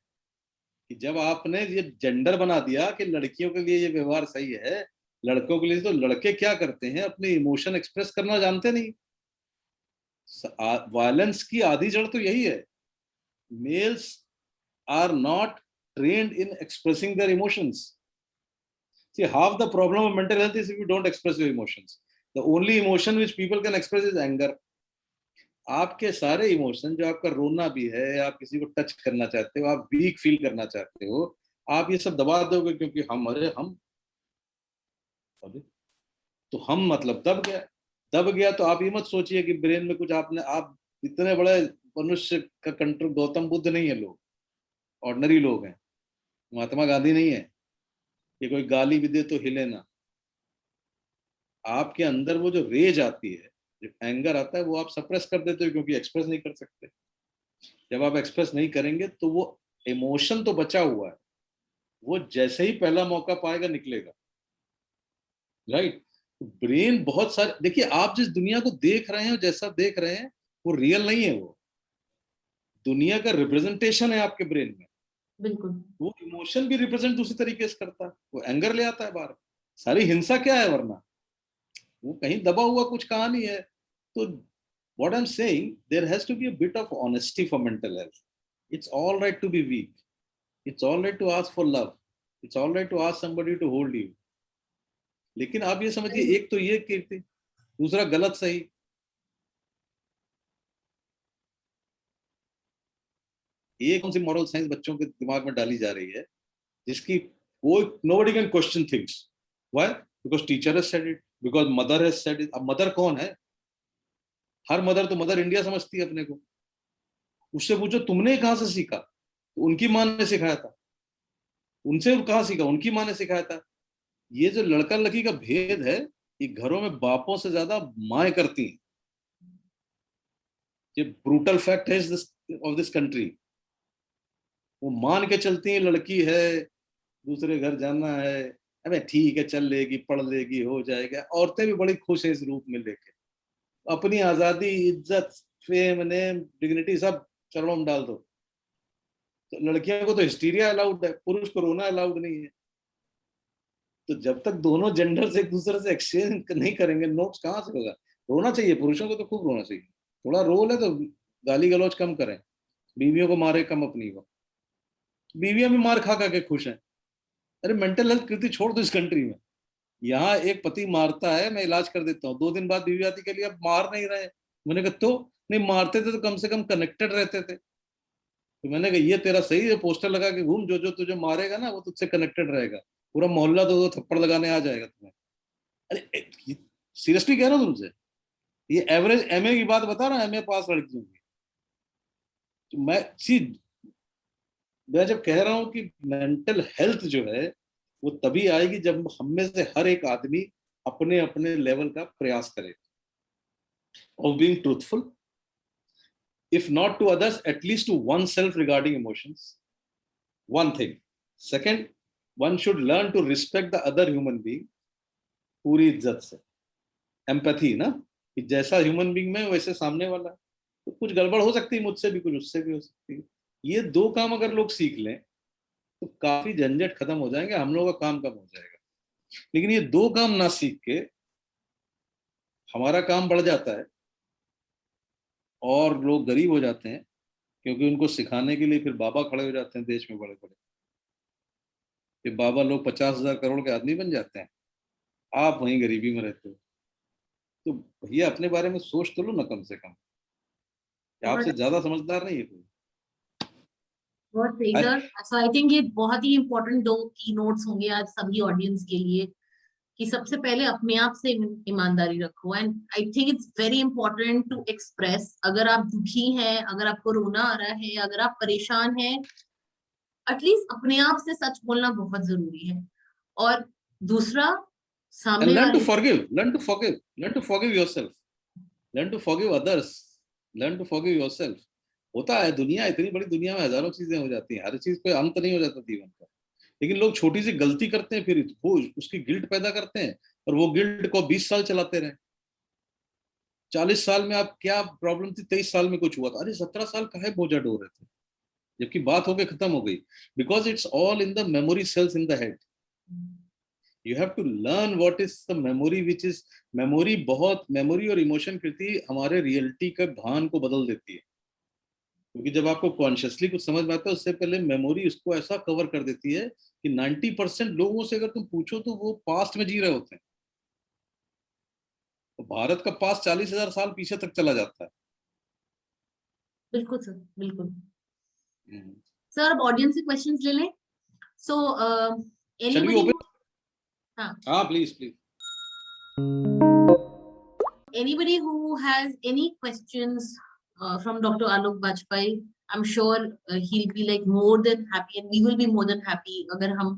कि जब आपने ये जेंडर बना दिया कि लड़कियों के लिए ये व्यवहार सही है, लड़कों के लिए तो लड़के क्या करते हैं, अपने इमोशन एक्सप्रेस करना जानते नहीं। वायलेंस की आधी जड़ तो यही है। Males are not trained in expressing their emotions. See, half the problem of mental health is if you don't express your emotions. The only emotion which people can express is anger. आपके सारे emotion, जो आपका रोना भी है, आप किसी को टच करना चाहते हो, आप वीक फील करना चाहते हो, आप ये सब दबा दोगे क्योंकि हम, अरे हम, अरे तो हम मतलब दब गया। दब गया तो आप ये मत सोचिए कि ब्रेन में कुछ आपने, आप इतने बड़े मनुष्य का कंट्रोल, गौतम बुद्ध नहीं है लोग, ऑर्डिनरी लोग हैं। महात्मा गांधी नहीं है कि कोई गाली भी दे तो हिले ना। आपके अंदर वो जो रेज आती है, जो एंगर आता है, वो आप सप्रेस कर देते हो क्योंकि एक्सप्रेस नहीं कर सकते। जब आप एक्सप्रेस नहीं करेंगे तो वो इमोशन तो बचा हुआ है, वो जैसे ही पहला मौका पाएगा निकलेगा। राइट? ब्रेन बहुत सारे, देखिए आप जिस दुनिया को देख रहे हैं, जैसा देख रहे हैं, वो रियल नहीं है। वो दुनिया का रिप्रेजेंटेशन है आपके ब्रेन में। बिल्कुल। वो इमोशन भी रिप्रेजेंट दूसरी तरीके से करता है, वो एंगर ले आता है बाहर। सारी हिंसा क्या है वरना? वो कहीं दबा हुआ कुछ कहानी है। तो what I'm saying, there has to be a bit of honesty for mental health. It's all right to be weak. It's all right to ask for love. It's all right to ask somebody to hold you. लेकिन आप ये समझिए, एक तो ये कीर्ति, दूसरा गलत सही। ये कौन सी मॉरल साइंस बच्चों के दिमाग में डाली जा रही है जिसकी कोई, nobody can question things. Why? Because teacher has said it, because mother has said it. अब मदर कौन है? हर मदर तो मदर इंडिया समझती है अपने को। उससे पूछो तुमने कहां से सीखा, तो उनकी माँ ने सिखाया था। उनसे कहाँ सीखा? उनकी माँ ने सिखाया था। ये जो लड़का लड़की का भेद है, ये घरों में बापों से ज्यादा माएं करती हैं। ये ब्रूटल फैक्ट है ऑफ दिस कंट्री। वो मान के चलती हैं लड़की है, दूसरे घर जाना है, अबे ठीक है चल लेगी, पढ़ लेगी, हो जाएगा। औरतें भी बड़ी खुश है इस रूप में लेके। अपनी आजादी, इज्जत, फेम, नेम, डिग्निटी सब चरणों में डाल दो। तो लड़कियों को तो हिस्टीरिया अलाउड है, पुरुष को रोना अलाउड नहीं है। तो जब तक दोनों जेंडर से एक दूसरे से एक्सचेंज नहीं करेंगे, नोट्स कहाँ से होगा? रोना चाहिए, पुरुषों को तो खूब रोना चाहिए। थोड़ा रोल है तो गाली गलौज कम करें, बीवियों को मारे कम अपनी को। बीवियां भी मार खा खा के खुश हैं। अरे मेंटल हेल्थ कृति छोड़ दो इस कंट्री में। यहाँ एक पति मारता है, मैं इलाज कर देता हूँ, 2 दिन बाद बीवी आती के लिए अब मार नहीं रहे। मैंने कहा तो नहीं मारते थे तो कम से कम कनेक्टेड रहते थे। तो मैंने कहा ये तेरा सही है, पोस्टर लगा के घूम, जो जो तुझे मारेगा ना वो तुझसे कनेक्टेड रहेगा। पूरा मोहल्ला दो थप्पड़ लगाने आ जाएगा तुम्हें। अरे सीरियसली कह रहा हूँ तुमसे, ये एवरेज एमए की बात बता रहा हूँ, एमए पास लड़कियों की। तो मैं जब कह रहा हूँ कि मेंटल हेल्थ जो है वो तभी आएगी जब हम में से हर एक आदमी अपने अपने लेवल का प्रयास करे of being truthful, if not to others, at least to oneself regarding emotions. One thing. Second, one should learn to respect the other human being पूरी इज्जत से। एम्पैथी ना, कि जैसा ह्यूमन बीइंग में वैसे सामने वाला। तो कुछ गड़बड़ हो सकती है मुझसे भी, कुछ उससे भी हो सकती है। ये दो काम अगर लोग सीख लें तो काफी झंझट खत्म हो जाएंगे, हम लोगों का काम कम हो जाएगा। लेकिन ये दो काम ना सीख के हमारा काम बढ़ जाता है और लोग गरीब हो जाते हैं, क्योंकि उनको सिखाने के लिए फिर बाबा खड़े हो जाते हैं देश में बड़े बड़े। फिर बाबा लोग 50,000 करोड़ के आदमी बन जाते हैं, आप वहीं गरीबी में रहते हो। तो भैया अपने बारे में सोच तो लो ना कम से कम, आपसे ज्यादा समझदार नहीं है कोई। बहुत सही सर। सो आई थिंक ये बहुत ही इंपॉर्टेंट दो की नोट्स होंगे आज सभी ऑडियंस के लिए, कि सबसे पहले अपने आप से ईमानदारी रखो। And I think it's very important to express, अगर आप दुखी हैं, अगर आपको रोना आ रहा है, अगर आप परेशान हैं, एटलीस्ट अपने आप से सच बोलना बहुत जरूरी है। और दूसरा, And सामने learn to वाले forgive, learn to forgive yourself, learn to forgive others, learn to forgive yourself। होता है, दुनिया इतनी बड़ी दुनिया में हजारों चीजें हो जाती हैं, हर चीज पे अंत नहीं हो जाता जीवन का। लेकिन लोग छोटी सी गलती करते हैं, फिर वो उसकी गिल्ट पैदा करते हैं, और वो गिल्ट को 20 साल चलाते रहे। 40 साल में आप क्या प्रॉब्लम थी, 23 साल में कुछ हुआ था, अरे 17 साल काहे बोझा ढो रहे थे, जबकि बात होके खत्म हो गई। Because it's all in the memory cells in the head. You have to learn what is the memory which is memory. बहुत मेमोरी और इमोशन कृति हमारे रियलिटी का भान को बदल देती है, क्योंकि जब आपको कॉन्शियसली कुछ समझ में आता है, उससे पहले मेमोरी उसको ऐसा कवर कर देती है कि 90% लोगों से अगर तुम पूछो तो वो पास्ट में जी रहे होते हैं। तो भारत का पास्ट 40,000 साल पीछे तक चला जाता है। बिल्कुल सर, बिल्कुल हम्म। सर। अब ऑडियंस से क्वेश्चंस ले लें। सो Shall we एनीबडी, open? हाँ, हाँ please please. anybody who has any questions from Dr. Alok Bajpai, I'm sure he'll be like more than happy, and we will be more than happy अगर हम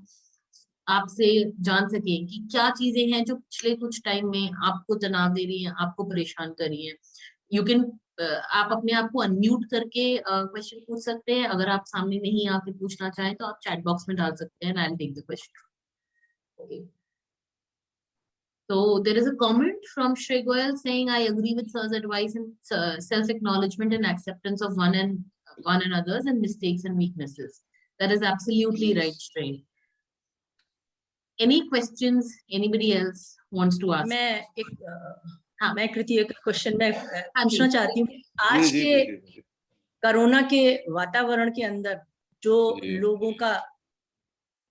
आपसे जान सकें कि क्या चीजें हैं जो पिछले कुछ टाइम में आपको तनाव दे रही हैं, आपको परेशान कर रही हैं। यू कैन आप अपने आप को अनम्यूट करके क्वेश्चन पूछ सकते हैं। अगर आप सामने नहीं आके पूछना चाहें तो आप चैट बॉक्स में डाल सकते हैं, I will take the question. So there is a comment from Shrey Goyal saying, I agree with Sir's advice in self-acknowledgement and acceptance of one another's and mistakes and weaknesses. That is absolutely right, Shrey. Any questions anybody else wants to ask? मैं कृति एक question में पूछना चाहती हूँ। आज के corona के वातावरण के अंदर जो लोगों का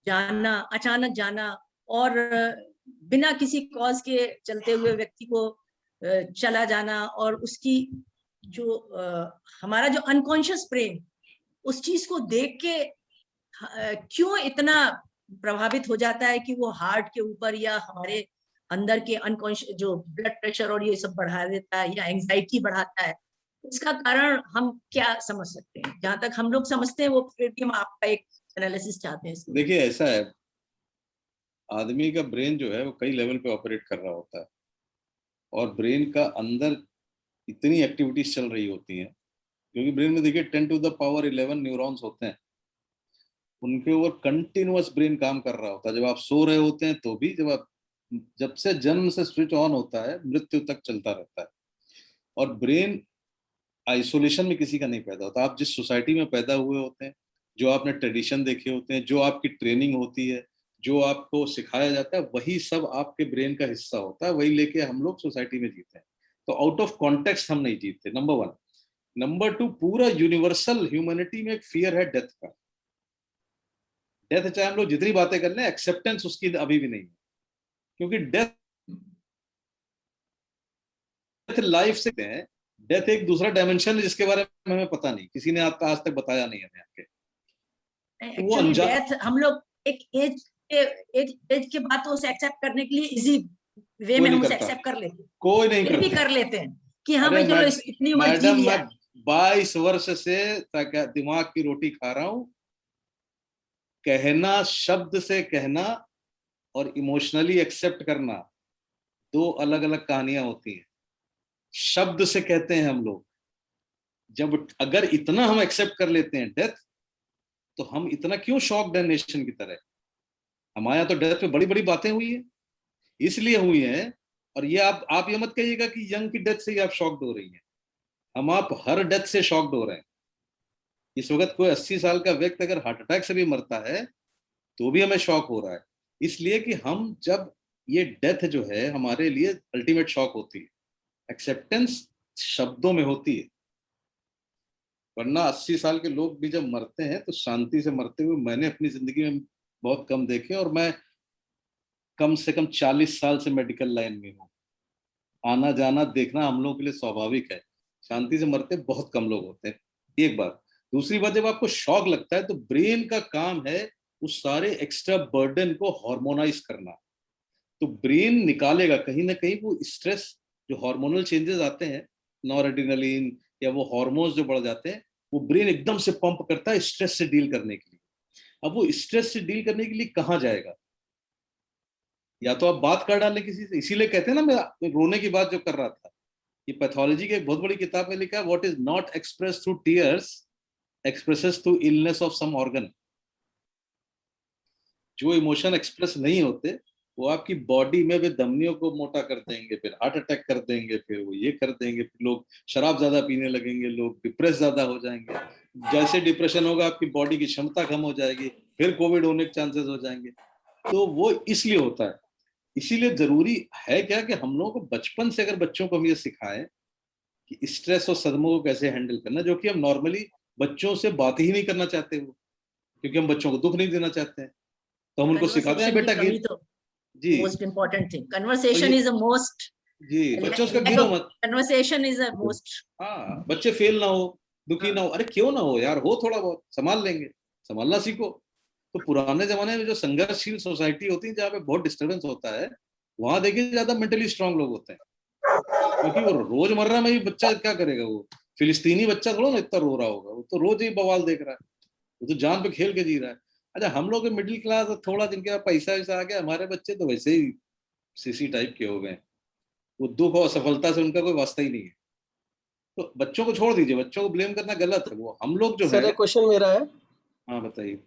जाना, अचानक जाना और बिना किसी कॉज के चलते हुए व्यक्ति को चला जाना, और उसकी जो हमारा जो अनकॉन्शियस ब्रेन उस चीज को देख के क्यों इतना प्रभावित हो जाता है कि वो हार्ट के ऊपर या हमारे अंदर के अनकॉन्शियस जो ब्लड प्रेशर और ये सब बढ़ा देता है या एंजाइटी बढ़ाता है, इसका कारण हम क्या समझ सकते हैं? जहां तक हम लोग समझते हैं वो, फिर भी हम आपका एक एनालिसिस चाहते हैं। देखिए ऐसा है, आदमी का ब्रेन जो है वो कई लेवल पे ऑपरेट कर रहा होता है, और ब्रेन का अंदर इतनी एक्टिविटीज चल रही होती हैं, क्योंकि ब्रेन में देखिए 10 to the power 11 न्यूरॉन्स होते हैं, उनके ऊपर कंटिन्यूअस ब्रेन काम कर रहा होता है। जब आप सो रहे होते हैं तो भी, जब से जन्म से स्विच ऑन होता है मृत्यु तक चलता रहता है। और ब्रेन आइसोलेशन में किसी का नहीं पैदा होता। आप जिस सोसाइटी में पैदा हुए होते हैं, जो आपने ट्रेडिशन देखे होते हैं, जो आपकी ट्रेनिंग होती है, जो आपको सिखाया जाता है, वही सब आपके ब्रेन का हिस्सा होता है, वही लेके हम लोग सोसाइटी में जीते हैं। तो आउट ऑफ कॉन्टेक्स्ट हम नहीं जीतते, नंबर 1। नंबर 2, पूरा यूनिवर्सल ह्यूमैनिटी में एक फियर है डेथ का। डेथ चाहे हम लोग जितनी बातें कर लें, एक्सेप्टेंस उसकी अभी भी नहीं है, क्योंकि डेथ लाइफ से है। डेथ एक दूसरा डायमेंशन है जिसके बारे में हमें पता नहीं, किसी ने आपका आज तक बताया नहीं हमें आपके। एक्चुअली डेथ हम लोग एक एज के बाद तो उसे एक्सेप्ट करने के लिए इजी वे में हम उसे एक्सेप्ट कर लेते हैं, कोई नहीं फिर भी करता। कर लेते हैं कि हाँ अरे भाई चलो इतनी उम्र जी मैडम, लिया। मैं 22 वर्ष से दिमाग की रोटी खा रहा हूं। कहना, शब्द से कहना और इमोशनली एक्सेप्ट करना दो अलग अलग कहानियां होती हैं। शब्द से कहते हैं हम लोग, जब अगर इतना हम एक्सेप्ट कर लेते हैं डेथ, तो हम इतना क्यों शॉक्ड है नेशन की तरह? हमारे यहाँ तो डेथ पे बड़ी बड़ी बातें हुई है, इसलिए हुई है। और ये आप ये मत कहिएगा कि यंग की डेथ से ही आप शॉक्ड हो रही हैं। आप हर डेथ से शॉक्ड हो रहे हैं। इस वक्त कोई 80 साल का व्यक्ति अगर हार्ट अटैक से भी मरता है तो भी हमें शॉक हो रहा है, इसलिए कि हम जब ये डेथ जो है हमारे लिए अल्टीमेट शॉक होती है। एक्सेप्टेंस शब्दों में होती है, वरना 80 साल के लोग भी जब मरते हैं तो शांति से मरते हुए मैंने अपनी जिंदगी में बहुत कम देखे। और मैं कम से कम 40 साल से मेडिकल लाइन में हूँ। आना जाना देखना हम लोगों के लिए स्वाभाविक है। शांति से मरते बहुत कम लोग होते हैं, एक बात। दूसरी बात, जब आपको शॉक लगता है तो ब्रेन का काम है उस सारे एक्स्ट्रा बर्डन को हार्मोनाइज करना। तो ब्रेन निकालेगा कहीं ना कहीं वो स्ट्रेस, जो हार्मोनल चेंजेस आते हैं, नॉरएड्रेनालिन या वो हार्मोन्स जो बढ़ जाते हैं, वो ब्रेन एकदम से पंप करता है स्ट्रेस से डील करने के लिए। अब वो स्ट्रेस से डील करने के लिए कहाँ जाएगा? या तो आप बात कर डालें किसी से। इसीलिए कहते हैं ना, मैं रोने की बात जो कर रहा था, ये पैथोलॉजी की एक बहुत बड़ी किताब में लिखा है, what is not express through tears expresses through illness of some organ. जो इमोशन एक्सप्रेस नहीं होते वो आपकी बॉडी में वे धमनियों को मोटा कर देंगे, फिर हार्ट अटैक कर देंगे, फिर वो ये कर देंगे, फिर लोग शराब ज्यादा पीने लगेंगे, लोग डिप्रेस ज्यादा हो जाएंगे। जैसे डिप्रेशन होगा आपकी बॉडी की क्षमता कम हो जाएगी, फिर कोविड होने के चांसेस हो जाएंगे। तो वो इसलिए होता है। इसीलिए जरूरी है क्या कि हम लोगों को बचपन से अगर बच्चों को हम ये सिखाएं कि स्ट्रेस और सदमों को कैसे हैंडल करना, जो कि हम नॉर्मली बच्चों से बात ही नहीं करना चाहते वो, क्योंकि हम बच्चों को दुख नहीं देना चाहते हैं, तो हम उनको सिखाते हैं बेटा गिर। जी, most important thing, conversation is the most. जी, बच्चों से गिरो मत। Conversation is the most. हाँ, बच्चे फेल ना हो, दुखी ना हो। अरे क्यों ना हो यार, हो थोड़ा बहुत संभाल लेंगे, संभालना सीखो। तो पुराने जमाने में जो संघर्षशील सोसाइटी होती है, जहाँ पे बहुत डिस्टर्बेंस होता है, वहां देखिए ज्यादा मेंटली स्ट्रांग लोग होते हैं, क्योंकि वो रोजमर्रा में ही बच्चा क्या करेगा, वो फिलिस्तीनी बच्चा थोड़ा ना इतना रो रहा होगा, वो तो रोज ही बवाल देख रहा है, वो तो जान पे खेल के जी रहा है। अच्छा, हम लोग मिडिल क्लास थोड़ा जिनके पास पैसा वैसा आ गया, हमारे बच्चे तो वैसे ही सीसी टाइप के हो गए, वो दुख और सफलता से उनका कोई वास्ता ही नहीं है। तो बच्चों को छोड़ दीजिए, बच्चों को ब्लेम करना गलत है। वो हम लोग जो सर, है। एक क्वेश्चन मेरा है। हाँ बताइए।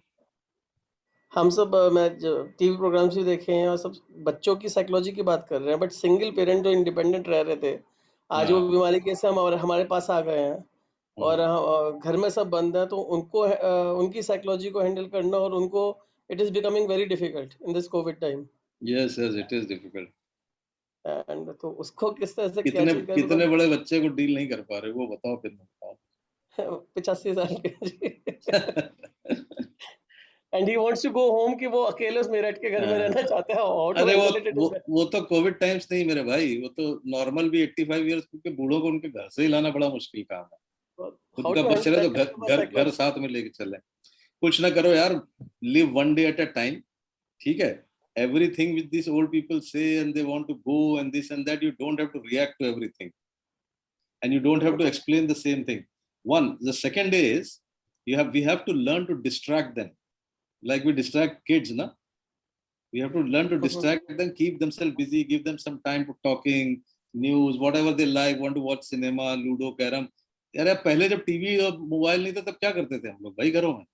हम सब मैं जो टीवी प्रोग्राम्स भी देखे हैं और सब बच्चों की साइकोलॉजी की बात कर रहे हैं, बट सिंगल पेरेंट जो इंडिपेंडेंट रह रहे थे, आज वो बीमारी के से हमारे पास आ गए हैं और घर में सब बंद है, तो उनको उनकी साइकोलॉजी को हैंडल करना और उनको it is becoming very difficult in this Covid time. Yes yes, it is difficult. And तो उसको किस तरह से कितने बड़े बच्चे को डील नहीं कर पा रहे, वो बताओ फिर। 85 साल के and he wants to go home, कि वो अकेले उस मेरठ के घर में रहना चाहते हैं। अरे वो तो कोविड टाइम्स नहीं मेरे भाई, वो तो नॉर्मल भी 85 इयर्स के बूढ़ों को उनके घर से ही लाना बड़ा मुश्किल काम है। खुद का बस चले तो घर साथ में लेके चले। कुछ ना करो यार, live one day at a time, ठीक है? Everything with these old people say and they want to go and this and that, you don't have to react to everything and you don't have to explain the same thing. The second is we have to learn to distract them, like we distract kids, na? We have to learn to distract them, keep themselves busy, give them some time for talking, news, whatever they like, want to watch cinema, ludo, carom. यार पहले जब TV और mobile नहीं था तब क्या करते थे हम लोग भाई घरों में?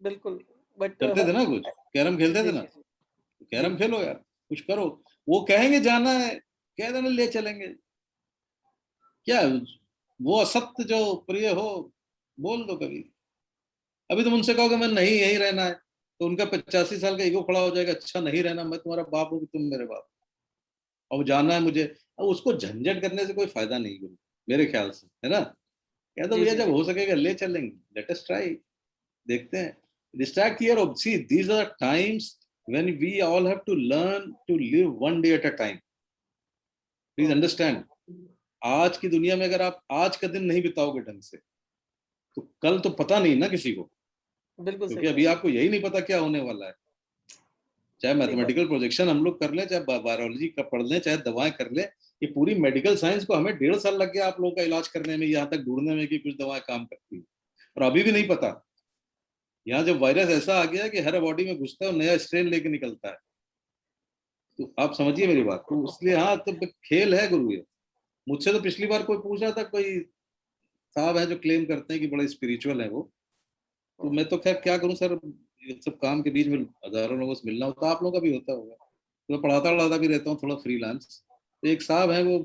बिल्कुल, बट करते थे ना, कुछ कैरम खेलते थे ना, कैरम खेलो यार, कुछ करो। वो कहेंगे जाना है, कह देना ले चलेंगे। क्या वो असत्य जो प्रिय हो बोल दो कभी। अभी तुम उनसे कहोगे मैं नहीं यही रहना है, तो उनका 85 साल का ईगो खड़ा हो जाएगा, अच्छा नहीं रहना, मैं तुम्हारा बाप हूँ, तुम मेरे बाप, अब जाना है मुझे। अब उसको झंझट करने से कोई फायदा नहीं गुरु, मेरे ख्याल से, है ना? कह दो भैया जब हो सकेगा ले चलेंगे, लेट अस ट्राई, देखते हैं। Distract here, see these are times when we all have to learn to live one day at a time. Please understand, आज की दुनिया में अगर आप आज का दिन नहीं बिताओगे ढंग से तो कल तो पता नहीं ना किसी को, बिल्कुल, क्योंकि अभी आपको यही नहीं पता क्या होने वाला है। चाहे मैथमेटिकल प्रोजेक्शन हम लोग कर लें, चाहे बायोलॉजी का पढ़ लें, चाहे दवाएं कर लें, ये पूरी मेडिकल साइंस को हमें 1.5 साल लग गया आप लोगों का इलाज करने में, यहाँ तक ढूंढने में कि कुछ दवाएं काम करती है, और अभी भी नहीं पता। यहाँ जब वायरस ऐसा आ गया कि हर बॉडी में घुसता है और नया स्ट्रेन लेके निकलता है, तो आप समझिए मेरी बात। तो इसलिए हाँ, तो खेल है गुरु ये। मुझसे तो पिछली बार कोई पूछ रहा था, कोई साहब है जो क्लेम करते हैं कि बड़े स्पिरिचुअल है वो, तो मैं तो खैर क्या करूं सर, ये सब काम के बीच में हजारों लोगों से मिलना होता है, आप लोगों का भी होता होगा, तो मैं पढ़ाता भी रहता हूँ थोड़ा फ्रीलांस। तो एक साहब है, वो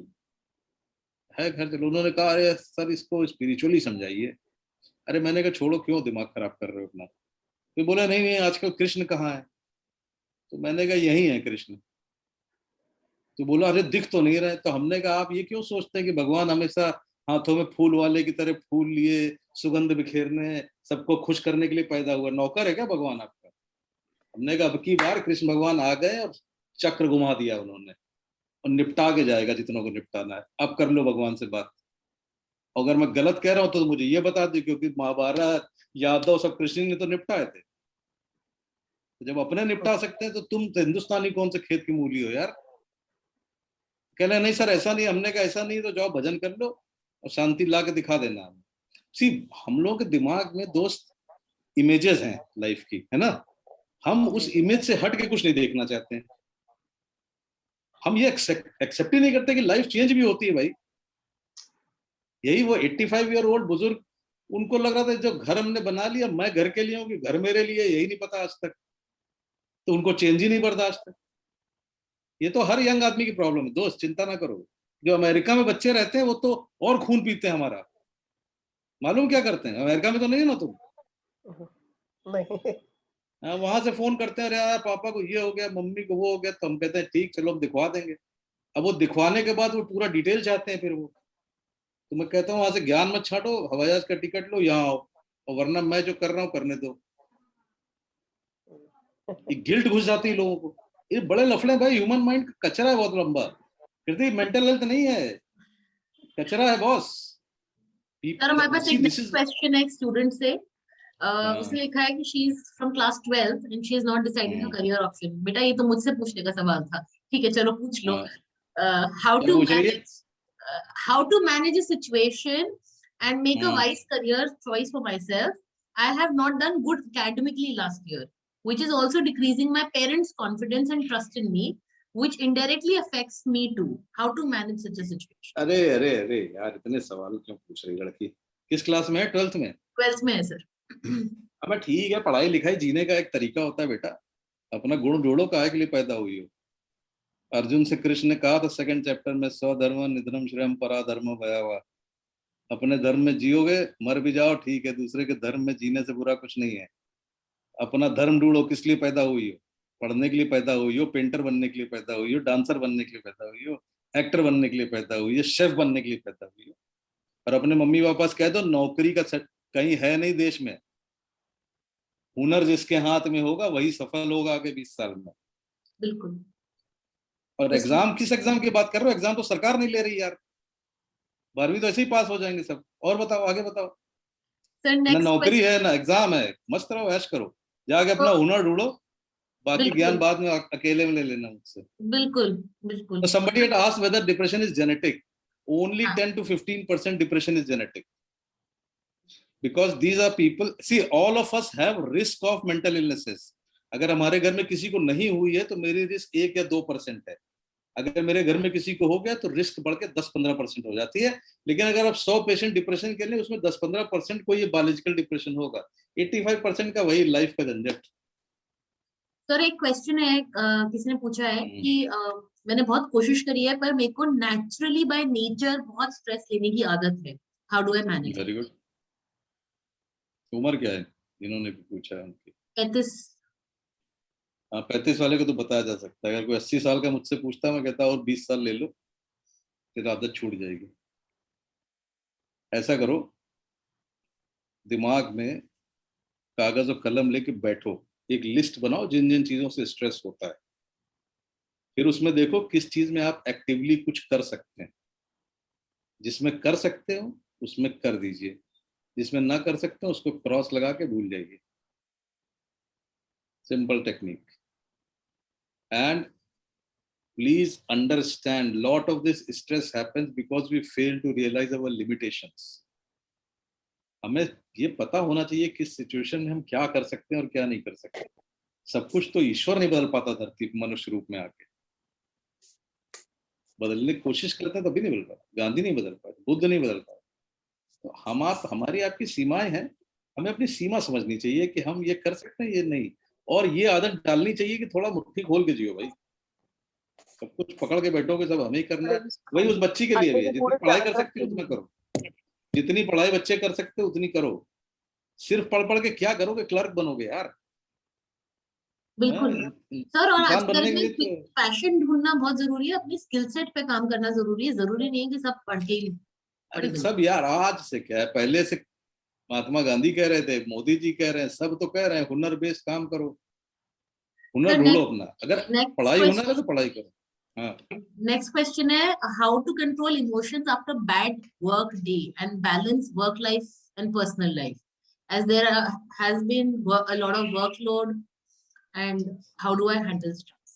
है घर, चलो, उन्होंने कहा अरे सर इसको स्पिरिचुअली समझाइए। अरे मैंने कहा छोड़ो, क्यों दिमाग खराब कर रहे हो अपना। तो बोला नहीं नहीं, आजकल कृष्ण कहाँ है। तो मैंने कहा यही है कृष्ण। तो बोला अरे दिख तो नहीं रहे। तो हमने कहा आप ये क्यों सोचते हैं कि भगवान हमेशा हाथों में फूल वाले की तरह फूल लिए सुगंध बिखेरने सबको खुश करने के लिए पैदा हुआ, नौकर है क्या भगवान आपका। हमने कहा अब की बार कृष्ण भगवान आ गए और चक्र घुमा दिया उन्होंने, और निपटा के जाएगा जितनों को निपटाना है, अब कर लो भगवान से बात। अगर मैं गलत कह रहा हूं तो मुझे ये बता दी, क्योंकि महाभारत यादव सब कृष्ण ने तो निपटाए थे। तो जब अपने निपटा सकते हैं तो तुम तो हिंदुस्तानी कौन से खेत की मूली हो यार। कह रहे नहीं सर ऐसा नहीं। हमने कहा ऐसा नहीं तो जाओ भजन कर लो और शांति ला के दिखा देना। सी हम लोग के दिमाग में दोस्त इमेजेस हैं लाइफ की, है ना, हम उस इमेज से हट के कुछ नहीं देखना चाहते हैं। हम ये एक्सेप्ट ही नहीं करते कि लाइफ चेंज भी होती है भाई। यही वो 85 ईयर ओल्ड बुजुर्ग, उनको लग रहा था जब घर हमने बना लिया मैं घर के लिए हूँ कि घर मेरे लिए, यही नहीं पता आज तक, तो उनको चेंज ही नहीं बर्दाश्त है। ये तो हर यंग आदमी की प्रॉब्लम है दोस्त, चिंता ना करो। जो अमेरिका में बच्चे रहते हैं वो तो और खून पीते हैं हमारा। मालूम क्या करते हैं, अमेरिका में तो नहीं है ना तुम। नहीं। हाँ, वहां से फोन करते हैं, अरे यार पापा को ये हो गया, मम्मी को वो हो गया, तो हम कहते हैं ठीक चलो हम दिखवा देंगे। अब वो दिखवाने के बाद वो पूरा डिटेल चाहते हैं फिर वो। तो मैं कहता हूँ वहां से ज्ञान मत छाटो, हवाई जहाज का टिकट लो, यहाँ आओ, और वरना मैं जो कर रहा हूँ करने दो। ये गिल्ट घुस जाती है लोगों को। ये बड़े लफड़े भाई, ह्यूमन माइंड कचरा है बहुत लंबा, फिर मेंटल हेल्थ नहीं है, कचरा है बॉस। सर हमारे पास एक दिस नेक्स्ट इज क्वेश्चन है एक स्टूडेंट से। उसने लिखा है कि she is from class 12 and she is not decided her career option. बेटा ये तो मुझसे पूछने का सवाल था, ठीक है चलो पूछ लो। हाउ क्या टू पूछ रही है? Manage how to manage a situation and make a wise career choice for myself. I have not done good academically last year, which is also decreasing my parents' confidence and trust in me, which indirectly affects me too. How to manage such a situation? अरे अरे अरे यार, इतने सवाल क्यों पूछ रही लड़की। किस क्लास में है, 12th में? 12th में है सर। अब ठीक है, पढ़ाई लिखाई जीने का एक तरीका होता है बेटा, अपना गुण ढूंढो, काहे के लिए पैदा हुई हो। अर्जुन से कृष्ण ने कहा था 2nd चैप्टर में, स्वधर्म निधनम श्रेयम पराधर्म भयावह। अपने धर्म में जियोगे मर भी जाओ ठीक है, दूसरे के धर्म में जीने से बुरा कुछ नहीं है। अपना धर्म ढूंढो, किस लिए पैदा हुई हो। पढ़ने के लिए पैदा हुई हो, पेंटर बनने के लिए पैदा हुई हो, डांसर बनने के लिए पैदा हुई हो, एक्टर बनने के लिए पैदा हुई हो, शेफ बनने के लिए पैदा हुई हो। और अपने मम्मी पापा से कह दो नौकरी का कहीं है नहीं देश में, हुनर जिसके हाथ में होगा वही सफल होगा आगे 20 साल में। बिल्कुल। और एग्जाम, किस एग्जाम की बात कर रहे हो, एग्जाम तो सरकार नहीं ले रही यार, 12वीं तो ऐसे ही पास हो जाएंगे सब। और बताओ, आगे बताओ। सर ना नेक्स्ट नौकरी क्वेश्चन। है ना एग्जाम है, मस्त रहो ऐश करो, जाके अपना हुनर ढूंढो, बाकी ज्ञान बिल्कुल बाद में अकेले में ले लेना मुझसे। बिल्कुल बिल्कुल। So somebody had asked whether depression is genetic. Only हाँ 10 to 15% depression is genetic. Because these are people, see all of us have risk of mental illnesses. अगर हमारे घर में किसी को नहीं हुई है तो मेरी रिस्क 1 या 2% है। अगर मेरे घर में किसी को हो गया तो रिस्क बढ़ के 10-15% हो जाती है। लेकिन अगर आप 100 पेशेंट डिप्रेशन के लिए, उसमें 10-15% को ये बायोलॉजिकल डिप्रेशन होगा, 85% का वही लाइफ का झंझट। सर एक क्वेश्चन है, किसी ने पूछा है कि मैंने बहुत कोशिश करी है पर मेरे को नेचुरली बाय नेचर बहुत स्ट्रेस लेने की आदत है। How do I manage? Very good. उम्र क्या है जिन्होंने पूछा है उनकी? 35। हाँ, 35 वाले को तो बताया जा सकता है। अगर कोई 80 साल का मुझसे पूछता, मैं कहता और 20 साल ले लो, फिर आदत छूट जाएगी। ऐसा करो, दिमाग में कागज और कलम लेके बैठो, एक लिस्ट बनाओ जिन जिन चीजों से स्ट्रेस होता है, फिर उसमें देखो किस चीज में आप एक्टिवली कुछ कर सकते हैं। जिसमें कर सकते हो उसमें कर दीजिए, जिसमें ना कर सकते हो उसको क्रॉस लगा के भूल जाइए। Simple technique. And please understand, lot of this stress happens because we fail to realize our limitations. हमें ये पता होना चाहिए किस सिचुएशन में हम क्या कर सकते हैं और क्या नहीं कर सकते. सब कुछ तो ईश्वर नहीं बदल पाता धरती पे मनुष्य रूप में आके. बदलने की कोशिश करते हैं तभी नहीं बदल पाता. गांधी नहीं बदल पाए, बुद्ध नहीं बदल पाए. तो हमारी आपकी सीमाएं हैं. हमें अपनी सीमा समझनी चाहिए कि हम ये कर सकते हैं, ये नहीं. और ये आदत डालनी चाहिए कि थोड़ा मुट्ठी खोल के जियो भाई. सब कुछ पकड़ के बैठोगे, सब हमें ही करना है. वही उस बच्ची के लिए भी है. जितनी पढ़ाई कर सकते हो उतना करो. जितनी पढ़ाई बच्चे कर सकते हो उतनी करो. सिर्फ पढ़ पढ़ के क्या करोगे? क्लर्क बनोगे यार. बिल्कुल सर. और इंसान आजकल बनने के में लिए तो पैशन ढूंढना बहुत जरूरी है. अपनी स्किल सेट पे काम करना जरूरी है. जरूरी नहीं है कि सब पढ़ के ही अरे सब यार, आज से क्या है, पहले से महात्मा गांधी कह रहे थे, मोदी जी कह रहे हैं, सब तो कह रहे हैं हुनर बेस्ड काम करो. हुनर ढूंढो अपना. अगर पढ़ाई हुनर है तो पढ़ाई करो. हाँ. नेक्स्ट क्वेश्चन है, how to control emotions after bad work day and balance work life and personal life, as there has been a lot of workload, and how do I handle stress?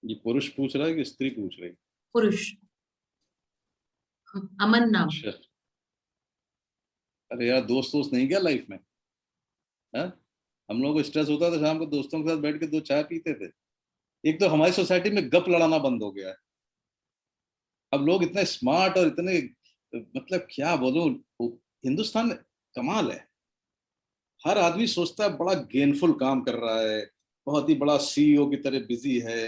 ये पुरुष पूछ रहा है कि स्त्री पूछ रही है? पुरुष. अमन नाम. अच्छा. अरे यार, दोस्त नहीं क्या लाइफ में? हाँ, हम लोगों को स्ट्रेस होता था, शाम को दोस्तों के साथ बैठ के 2 चाय पीते थे. एक तो हमारी सोसाइटी में गप लड़ाना बंद हो गया है. अब लोग इतने स्मार्ट और इतने, मतलब क्या बोलूं, हिंदुस्तान कमाल है. हर आदमी सोचता है बड़ा गेनफुल काम कर रहा है, बहुत ही बड़ा सीईओ की तरह बिजी है.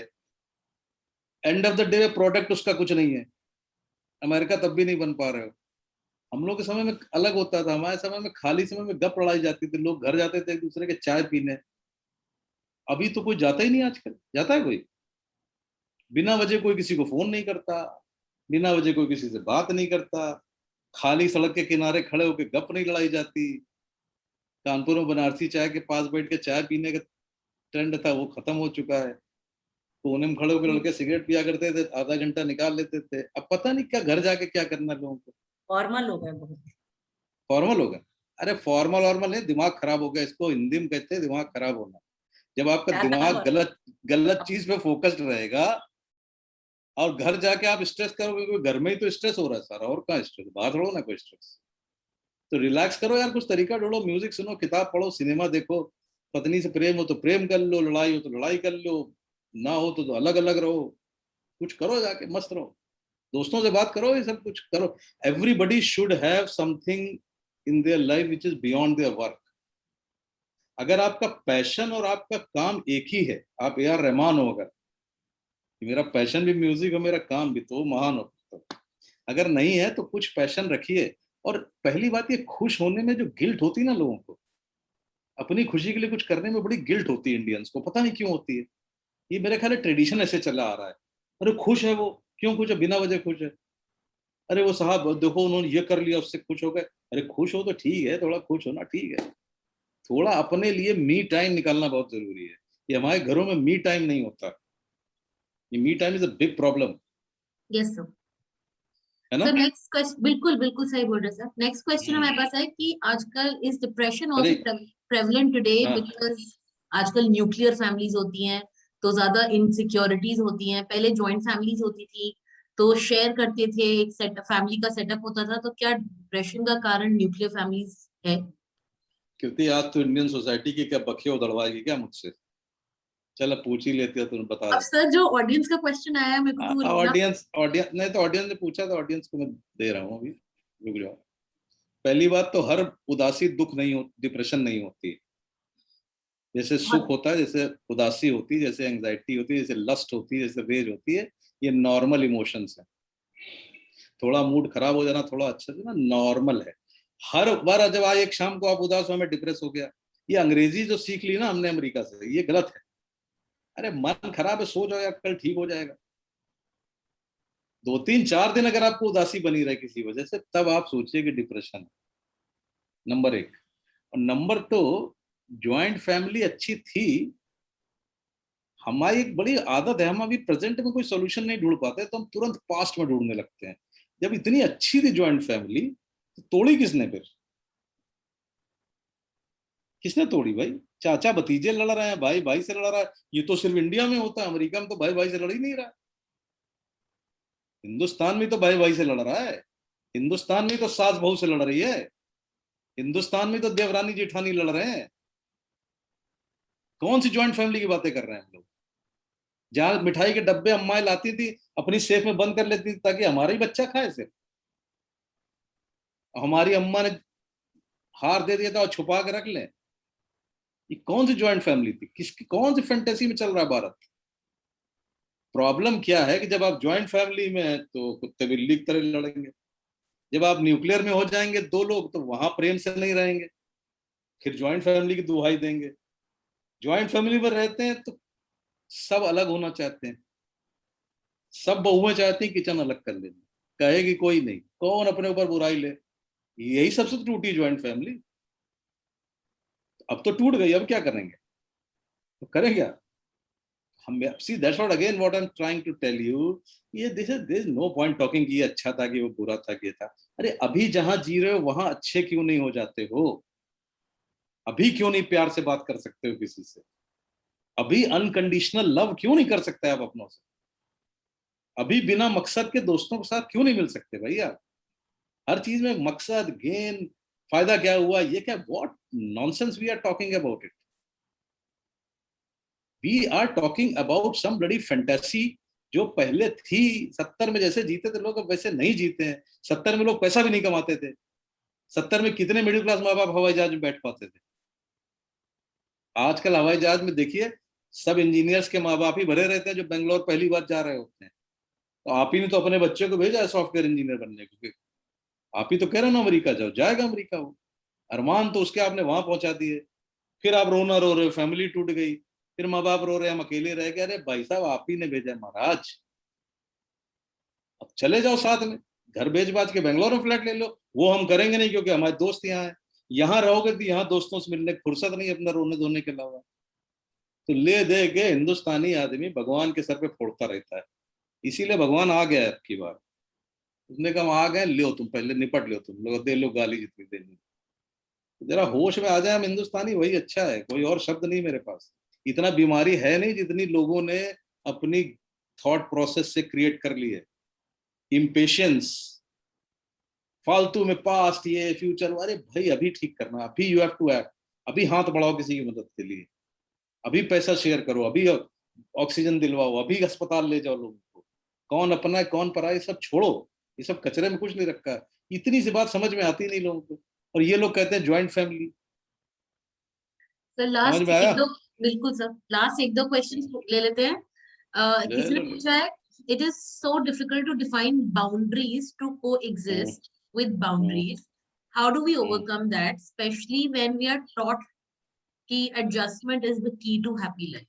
End of the day product उसका कुछ नहीं है. अमेरिका तब भी नहीं बन पा रहे हो. हम लोग के समय में अलग होता था. हमारे समय में खाली समय में गप लड़ाई जाती थी. लोग घर जाते थे एक दूसरे के चाय पीने. अभी तो कोई जाता ही नहीं. आजकल जाता है कोई? बिना वजह कोई किसी को फोन नहीं करता, बिना वजह कोई किसी से बात नहीं करता. खाली सड़क के किनारे खड़े होकर गप नहीं लड़ाई जाती. कानपुर में बनारसी चाय के पास बैठ के चाय पीने का ट्रेंड था, वो खत्म हो चुका है. कोने में खड़े होकर लड़के सिगरेट पिया करते थे, आधा घंटा निकाल लेते थे. अब पता नहीं क्या घर जाके क्या करना है लोगों को. फॉर्मल हो गए बहुत. फॉर्मल हो गए. अरे फॉर्मल नहीं, दिमाग खराब हो गया. इसको हिंदी में कहते हैं दिमाग खराब होना. जब आपका दिमाग गलत चीज पे फोकस्ड रहेगा और घर जाके आप स्ट्रेस करोगे. घर में ही तो स्ट्रेस हो रहा है सारा, और कहाँ स्ट्रेस? बाहर छोड़ो ना कोई स्ट्रेस. तो रिलैक्स करो यार, कुछ तरीका ढूंढो. म्यूजिक सुनो, किताब पढ़ो, सिनेमा देखो. पत्नी से प्रेम हो तो प्रेम कर लो, लड़ाई हो तो लड़ाई कर लो, ना हो तो अलग अलग रहो. कुछ करो, जाके मस्त रहो, दोस्तों से बात करो, ये सब कुछ करो. Everybody should have something in their life which is beyond their work. अगर आपका पैशन और आपका काम एक ही है, आप यार रहमान हो, अगर मेरा पैशन भी म्यूजिक हो, मेरा काम भी, तो महान हो. अगर नहीं है तो कुछ पैशन रखिए. और पहली बात, ये खुश होने में जो गिल्ट होती है ना लोगों को, अपनी खुशी के लिए कुछ करने में बड़ी गिल्ट होती है इंडियंस को. पता नहीं क्यों होती है. ये मेरे ख्याल है ट्रेडिशन ऐसे चला आ रहा है. अरे खुश है वो, क्यों खुश है? बिना वजह खुश है. अरे वो साहब देखो उन्होंने ये कर लिया, उससे खुश हो गए. अरे खुश हो तो ठीक है, थोड़ा खुश होना ठीक है. थोड़ा अपने लिए मी टाइम निकालना बहुत जरूरी है. ये हमारे घरों में मी टाइम नहीं होता. ये me time is a big problem. Yes sir. है ना? सर नेक्स्ट क्वेश्चन, बिल्कुल सही बोल रहे सर. नेक्स्ट क्वेश्चन हमारे पास है कि आजकल is depression also prevalent today because आजकल न्यूक्लियर फैमिलीज होती हैं, तो ज्यादा इनसिक्योरिटीज होती हैं. पहले जॉइंट फैमिलीज होती थी तो शेयर करते थे, एक सेट फैमिली का सेटअप होता था. तो क्या डिप्रेशन का कारण न्यूक्लियर फैमिलीज है? क्योंकि आज तो इंडियन सोसाइटी की क्या बखिया उधड़वाएगी क्या मुझसे? चलो पूछ ही लेते हो, तुम बता अब सर जो ऑडियंस का क्वेश्चन आया है, मेरे को तो ऑडियंस नहीं, तो ऑडियंस ने पूछा तो ऑडियंस को मैं दे रहा हूँ अभी. रुक जाओ. पहली बात तो हर उदासी दुख नहीं हो, डिप्रेशन नहीं होती. जैसे सुख होता है, जैसे उदासी होती है, जैसे एंजाइटी होती है, जैसे लस्ट होती है, जैसे रेज होती है, ये नॉर्मल इमोशंस है. थोड़ा मूड खराब हो जाना, थोड़ा अच्छा से ना, नॉर्मल है. हर बार जब आज एक शाम को आप उदास हो, मैं डिप्रेस हो गया, ये अंग्रेजी जो सीख ली ना हमने अमेरिका से, ये गलत है. अरे मन खराब है, सो जाओ यार, कल ठीक हो जाएगा. 2-3-4 दिन अगर आपको उदासी बनी रहे किसी वजह से, तब आप सोचिए कि डिप्रेशन है. नंबर 1. और नंबर 2, ज्वाइंट फैमिली अच्छी थी. हमारी एक बड़ी आदत है, हम अभी प्रेजेंट में कोई सोल्यूशन नहीं ढूंढ पाते तो हम तुरंत पास्ट में ढूंढने लगते हैं. जब इतनी अच्छी थी ज्वाइंट फैमिली, तो तोड़ी किसने फिर? किसने तोड़ी भाई? चाचा भतीजे लड़ रहे हैं, भाई भाई से लड़ रहा है। ये तो सिर्फ इंडिया में होता है, अमेरिका में तो भाई भाई से लड़ ही नहीं रहा। हिंदुस्तान में तो भाई भाई से लड़ रहा है, हिंदुस्तान में तो सास बहू से लड़ रही है, हिंदुस्तान में तो देवरानी जेठानी लड़ रहे हैं। कौन सी ज्वाइंट फैमिली की बातें कर रहे हैं हम लोग? जहां मिठाई के डब्बे अम्माएं लाती थी अपनी सेफ में बंद कर लेती थी ताकि हमारा ही बच्चा खाए सिर्फ। हमारी अम्मा ने हार दे दिया था और छुपा के रख ले। ये कौन सी ज्वाइंट फैमिली थी? किसकी कौन सी फैंटेसी में चल रहा है भारत? प्रॉब्लम क्या है कि जब आप ज्वाइंट फैमिली में हैं तो कुत्ते बिल्ली की तरह लड़ेंगे, जब आप न्यूक्लियर में हो जाएंगे दो लोग तो वहां प्रेम से नहीं रहेंगे, फिर ज्वाइंट फैमिली की दुहाई देंगे। ज्वाइंट फैमिली में रहते हैं तो सब अलग होना चाहते हैं, सब बहुएं चाहती हैं किचन अलग कर लेना, कहेगी कोई नहीं, कौन अपने ऊपर बुराई ले। यही सबसे टूटी ज्वाइंट फैमिली। अब तो टूट गई, अब क्या करेंगे? तो करें क्या हम? See that's what again what I am trying to tell you, ये this is no point talking कि ये अच्छा था कि वो बुरा था कि ये था। अरे अभी जहां जी रहे हो वहां अच्छे क्यों नहीं हो जाते हो? अभी क्यों नहीं प्यार से बात कर सकते हो किसी से? अभी अनकंडीशनल लव क्यों नहीं कर सकते आप अपनों से? अभी बिना मकसद के दोस्तों के साथ क्यों नहीं मिल सकते भैया? हर चीज में मकसद, गेन, फायदा क्या हुआ, ये क्या, what nonsense we are talking about it? We are talking about some bloody fantasy जो पहले थी। 70 में जैसे जीते थे लोग अब वैसे नहीं जीते हैं। 70 में लोग पैसा भी नहीं कमाते थे। 70 में कितने मिडिल क्लास माँ बाप हवाई जहाज में बैठ पाते थे? आजकल हवाई जहाज में देखिए सब इंजीनियर्स के माँ बाप ही भरे रहते हैं जो बेंगलोर पहली बार जा रहे होते हैं। तो आप ही ने तो अपने बच्चे को भेजा है सॉफ्टवेयर इंजीनियर बनने को, आप ही तो कह रहे हो ना अमेरिका जाओ, जाएगा अमेरिका वो। अरमान तो उसके आपने वहां पहुंचा दिए। फिर आप रोना रो रहे हो, फैमिली टूट गई, फिर माँ बाप रो रहे हैं हम अकेले रह गए। अरे भाई साहब आप ही ने भेजा महाराज, अब चले जाओ साथ में, घर बेच बाज के बेंगलोर में फ्लैट ले लो। वो हम करेंगे नहीं क्योंकि हमारे दोस्त यहाँ है। यहाँ रहोगे तो यहाँ दोस्तों से मिलने की फुर्सत नहीं अपना रोने धोने के अलावा। तो ले दे के हिंदुस्तानी आदमी भगवान के सर पे फोड़ता रहता है। इसीलिए भगवान आ गया है अब की बार। उसने कहा आ गए, लो तुम पहले निपट लो, तुम लोग दे लो गाली जितनी देनी। तो जरा होश में आ जाए हम हिंदुस्तानी, वही अच्छा है, कोई और शब्द नहीं मेरे पास। इतना बीमारी है नहीं जितनी लोगों ने अपनी थॉट प्रोसेस से क्रिएट कर ली है। इम्पेशंस, फालतू में पास्ट, ये फ्यूचर, अरे भाई अभी ठीक करना, अभी यू हैव टू एक्ट। अभी हाथ बढ़ाओ किसी की मदद के लिए, अभी पैसा शेयर करो, अभी ऑक्सीजन दिलवाओ, अभी अस्पताल ले जाओ लोगों को। कौन अपना है कौन पराया ये सब छोड़ो, ये सब कचरे में कुछ नहीं रखा है। इतनी सी बात समझ में आती नहीं लोगों को, और ये लोग कहते हैं ज्वाइंट फैमिली। सर समझ लास्ट में आया? एक दो, बिल्कुल सर, लास्ट एक दो क्वेश्चंस ले लेते हैं। किसी ने पूछा है, it is so difficult to define boundaries to coexist with boundaries, how do we overcome that, specially when we are taught कि adjustment is the key to happy life?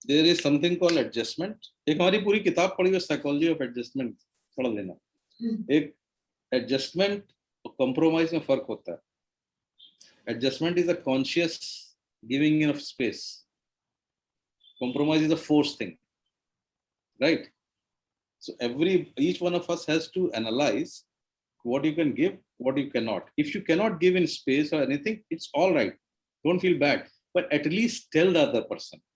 There is something called adjustment. एक हमारी पूरी किताब पढ़ी है psychology of adjustment, पढ़ लेना। एक एडजस्टमेंट और कंप्रोमाइज में फर्क होता है। Adjustment is a conscious giving of space. Compromise is a forced thing, right? So each one of us has to analyze what you can give, what you cannot. If you cannot give in space or anything, it's all right. Don't feel bad, but at least tell the other person.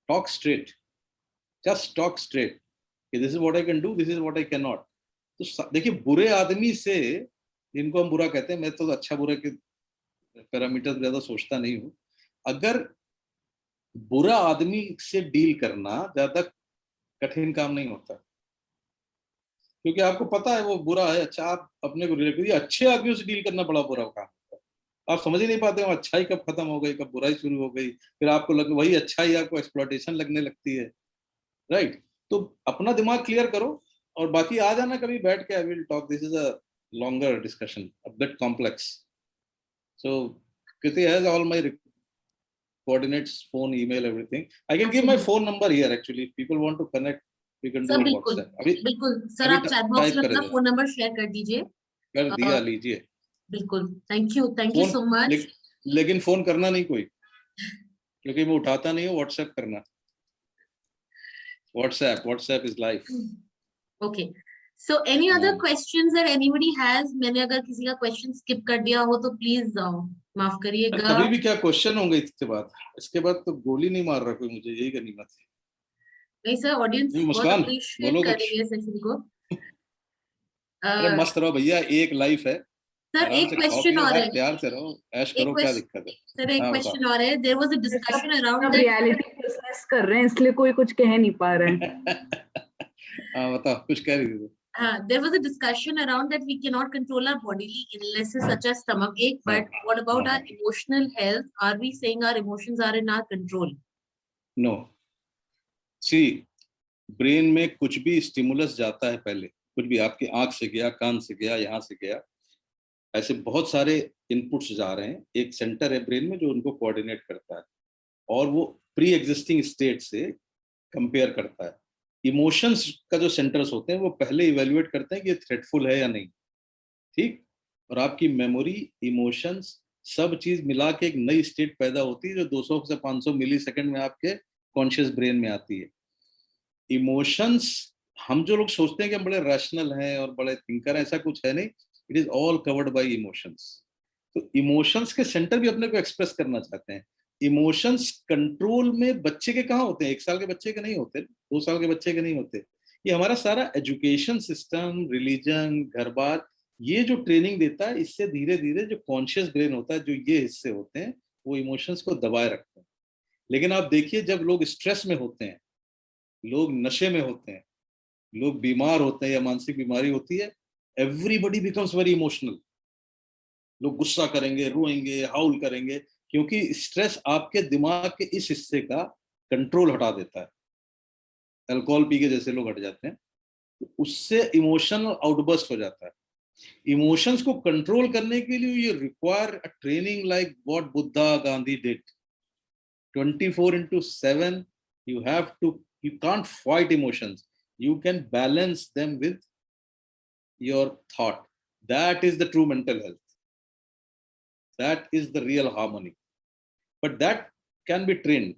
Talk straight. Just talk straight. Okay, this is what I can do. This is what I cannot. तो देखिए बुरे आदमी से, जिनको हम बुरा कहते हैं, मैं तो अच्छा बुरा के पैरामीटर ज्यादा सोचता नहीं हूं। अगर बुरा आदमी से डील करना ज्यादा कठिन काम नहीं होता, क्योंकि आपको पता है वो बुरा है। अच्छा आप अपने को रिलेट करिए, अच्छे आदमियों से डील करना बड़ा बुरा काम होता है। आप समझ ही नहीं पाते हो अच्छाई कब खत्म हो गई, कब बुराई शुरू हो गई, फिर आपको लग वही अच्छाई आपको एक्सप्लॉयटेशन लगने लगती है, राइट? तो अपना दिमाग क्लियर करो और बाकी आ जाना कभी बैठ के, I will talk, this is a longer discussion, a bit complex. So Kriti has all my coordinates, phone, email, everything. I can give my phone number here actually. If people want to connect, we can do on WhatsApp. बिल्कुल sir, आप chat box में अपना phone number share कर दीजिए। कर दिया, लीजिए। बिल्कुल, थैंक यू सो मच। लेकिन फोन करना नहीं कोई, क्योंकि मैं उठाता नहीं हूँ। व्हाट्सएप करना, WhatsApp is life. Okay So any other हाँ। questions that anybody has? मैंने अगर किसी का question skip कर दिया हो तो please माफ करिएगा। अभी भी क्या क्वेश्चन होंगे इसके बाद तो गोली नहीं मार रहा कोई मुझे, यही गनीमत है। नहीं सर, ऑडियंस बहुत मुस्कान अप्रिशिएट बोलो कर कुछ। रही है सेशन को। अरे मस्त रहो भैया, एक लाइफ है, सर आराम एक से खाओ क्वेश्चन पियो और भाई, है, प्यार से रहो, ऐश करो, क्या दिक्कत है? सर एक हाँ क्वेश्चन बताओ। और है। There was a discussion around सब दैट रियलिटी बिजनेस कर रहे हैं इसलिए कोई कुछ कह नहीं पा रहे हैं। हाँ बताओ, कुछ कह रही थी तू। there was a discussion around that we cannot control our bodily illnesses such as stomach ache, but what about our emotional health? Are we saying our emotions are in our control? No, see brain में कुछ भी stimulus जाता है, पहले कुछ भी आपकी आंख से गया, कान से गया, यहाँ से गया, ऐसे बहुत सारे इनपुट्स जा रहे हैं, एक सेंटर है ब्रेन में जो उनको कोऑर्डिनेट करता है और वो प्री एग्जिस्टिंग स्टेट से कंपेयर करता है। इमोशंस का जो सेंटर्स होते हैं वो पहले इवेल्युएट करते हैं कि ये थ्रेटफुल है या नहीं, ठीक, और आपकी मेमोरी, इमोशंस, सब चीज मिला के एक नई स्टेट पैदा होती है जो 200 से 500 मिली सेकेंड में आपके कॉन्शियस ब्रेन में आती है। इमोशंस, हम जो लोग सोचते हैं कि हम बड़े रैशनल हैं और बड़े थिंकर हैं, ऐसा कुछ है नहीं, it is all covered by emotions. तो इमोशंस के सेंटर भी अपने को एक्सप्रेस करना चाहते हैं। इमोशंस कंट्रोल में बच्चे के कहाँ होते हैं? 1 साल के बच्चे के नहीं होते, 2 साल के बच्चे के नहीं होते। ये हमारा सारा एजुकेशन सिस्टम, रिलीजन, घर बार, ये जो ट्रेनिंग देता है, इससे धीरे धीरे जो कॉन्शियस ब्रेन होता है, जो ये हिस्से होते हैं, वो इमोशंस को दबाए रखते हैं। लेकिन आप देखिए, जब लोग स्ट्रेस में होते हैं, लोग नशे में होते हैं, लोग बीमार होते हैं या मानसिक बीमारी होती है, एवरीबडी बिकम्स वेरी इमोशनल। लोग गुस्सा करेंगे, रोएंगे, हाउल करेंगे, क्योंकि स्ट्रेस आपके दिमाग के इस हिस्से का कंट्रोल हटा देता है। अल्कोहल पी के जैसे लोग हट जाते हैं, तो उससे इमोशनल आउटबर्स्ट हो जाता है। इमोशंस को कंट्रोल करने के लिए you require a training like what Buddha, Gandhi did. 24/7 you have to, you can't fight emotions, you can balance them with your thought. That is the true mental health, that is the real harmony, but that can be trained.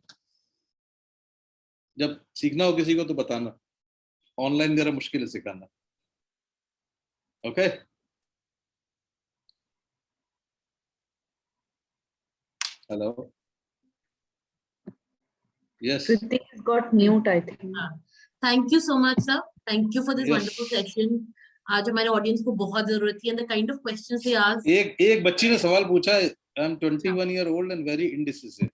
जब सीखना हो किसी को तो बताना, online जरा मुश्किल है सिखाना। Okay, hello, yes, Kriti has got mute, I think. Thank you so much, sir. Thank you for this Yes. wonderful session. आज हमारे ऑडियंस को बहुत जरूरत थी, and the kind of questions they asked. एक बच्ची ने सवाल पूछा है, I am 21 year old and very indecisive.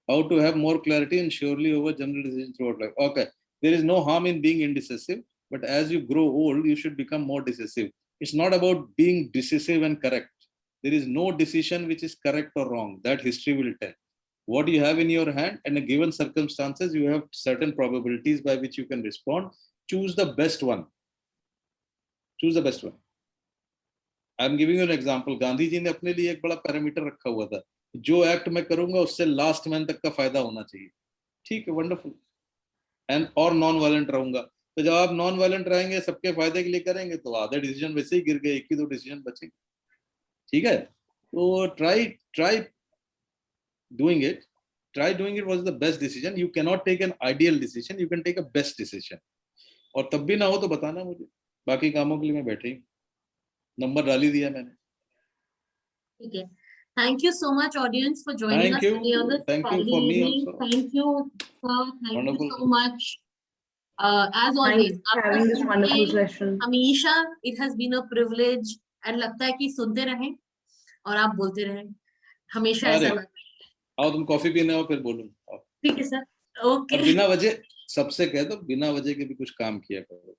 How to have more clarity and surely over general decisions throughout life? Okay, there is no harm in being indecisive, but as you grow old, you should become more decisive. It's not about being decisive and correct. There is no decision which is correct or wrong. That history will tell. What you have in your hand, and in given circumstances, you have certain probabilities by which you can respond. Choose the best one. Choose the best one. I am giving you an example. Gandhi ji ने अपने लिए एक बड़ा parameter रखा हुआ था, जो act मैं करूंगा उससे लास्ट मैन तक का फायदा होना चाहिए। ठीक है, वंडरफुल। एंड और नॉन वायलेंट रहूंगा। तो जब आप नॉन वायलेंट रहेंगे, सबके फायदे के लिए करेंगे, तो आधे डिसीजन वैसे ही गिर गए, 1 ही 2 डिसीजन बचेंगे। ठीक है, तो try doing it. Try doing it was the best decision. You cannot take an ideal decision. You can take a best decision. और तब भी ना हो तो बताना मुझे, बाकी कामों के लिए मैं बैठे ही, नंबर डाल ही दिया मैंने। ठीक है, thank you so much audience for joining us today on this Friday evening. Thank you sir, thank you so much. As always, Thanks for having this wonderful session. हमेशा it has been a privilege and लगता है कि सुनते रहें और आप बोलते रहें, हमेशा ऐसा लगता है। आओ तुम कॉफी पीने आओ, फिर बोलूं। ठीक है सर, ओके। बिना वजह सबसे कह दो, बिना वजह के भी कुछ काम किया करो।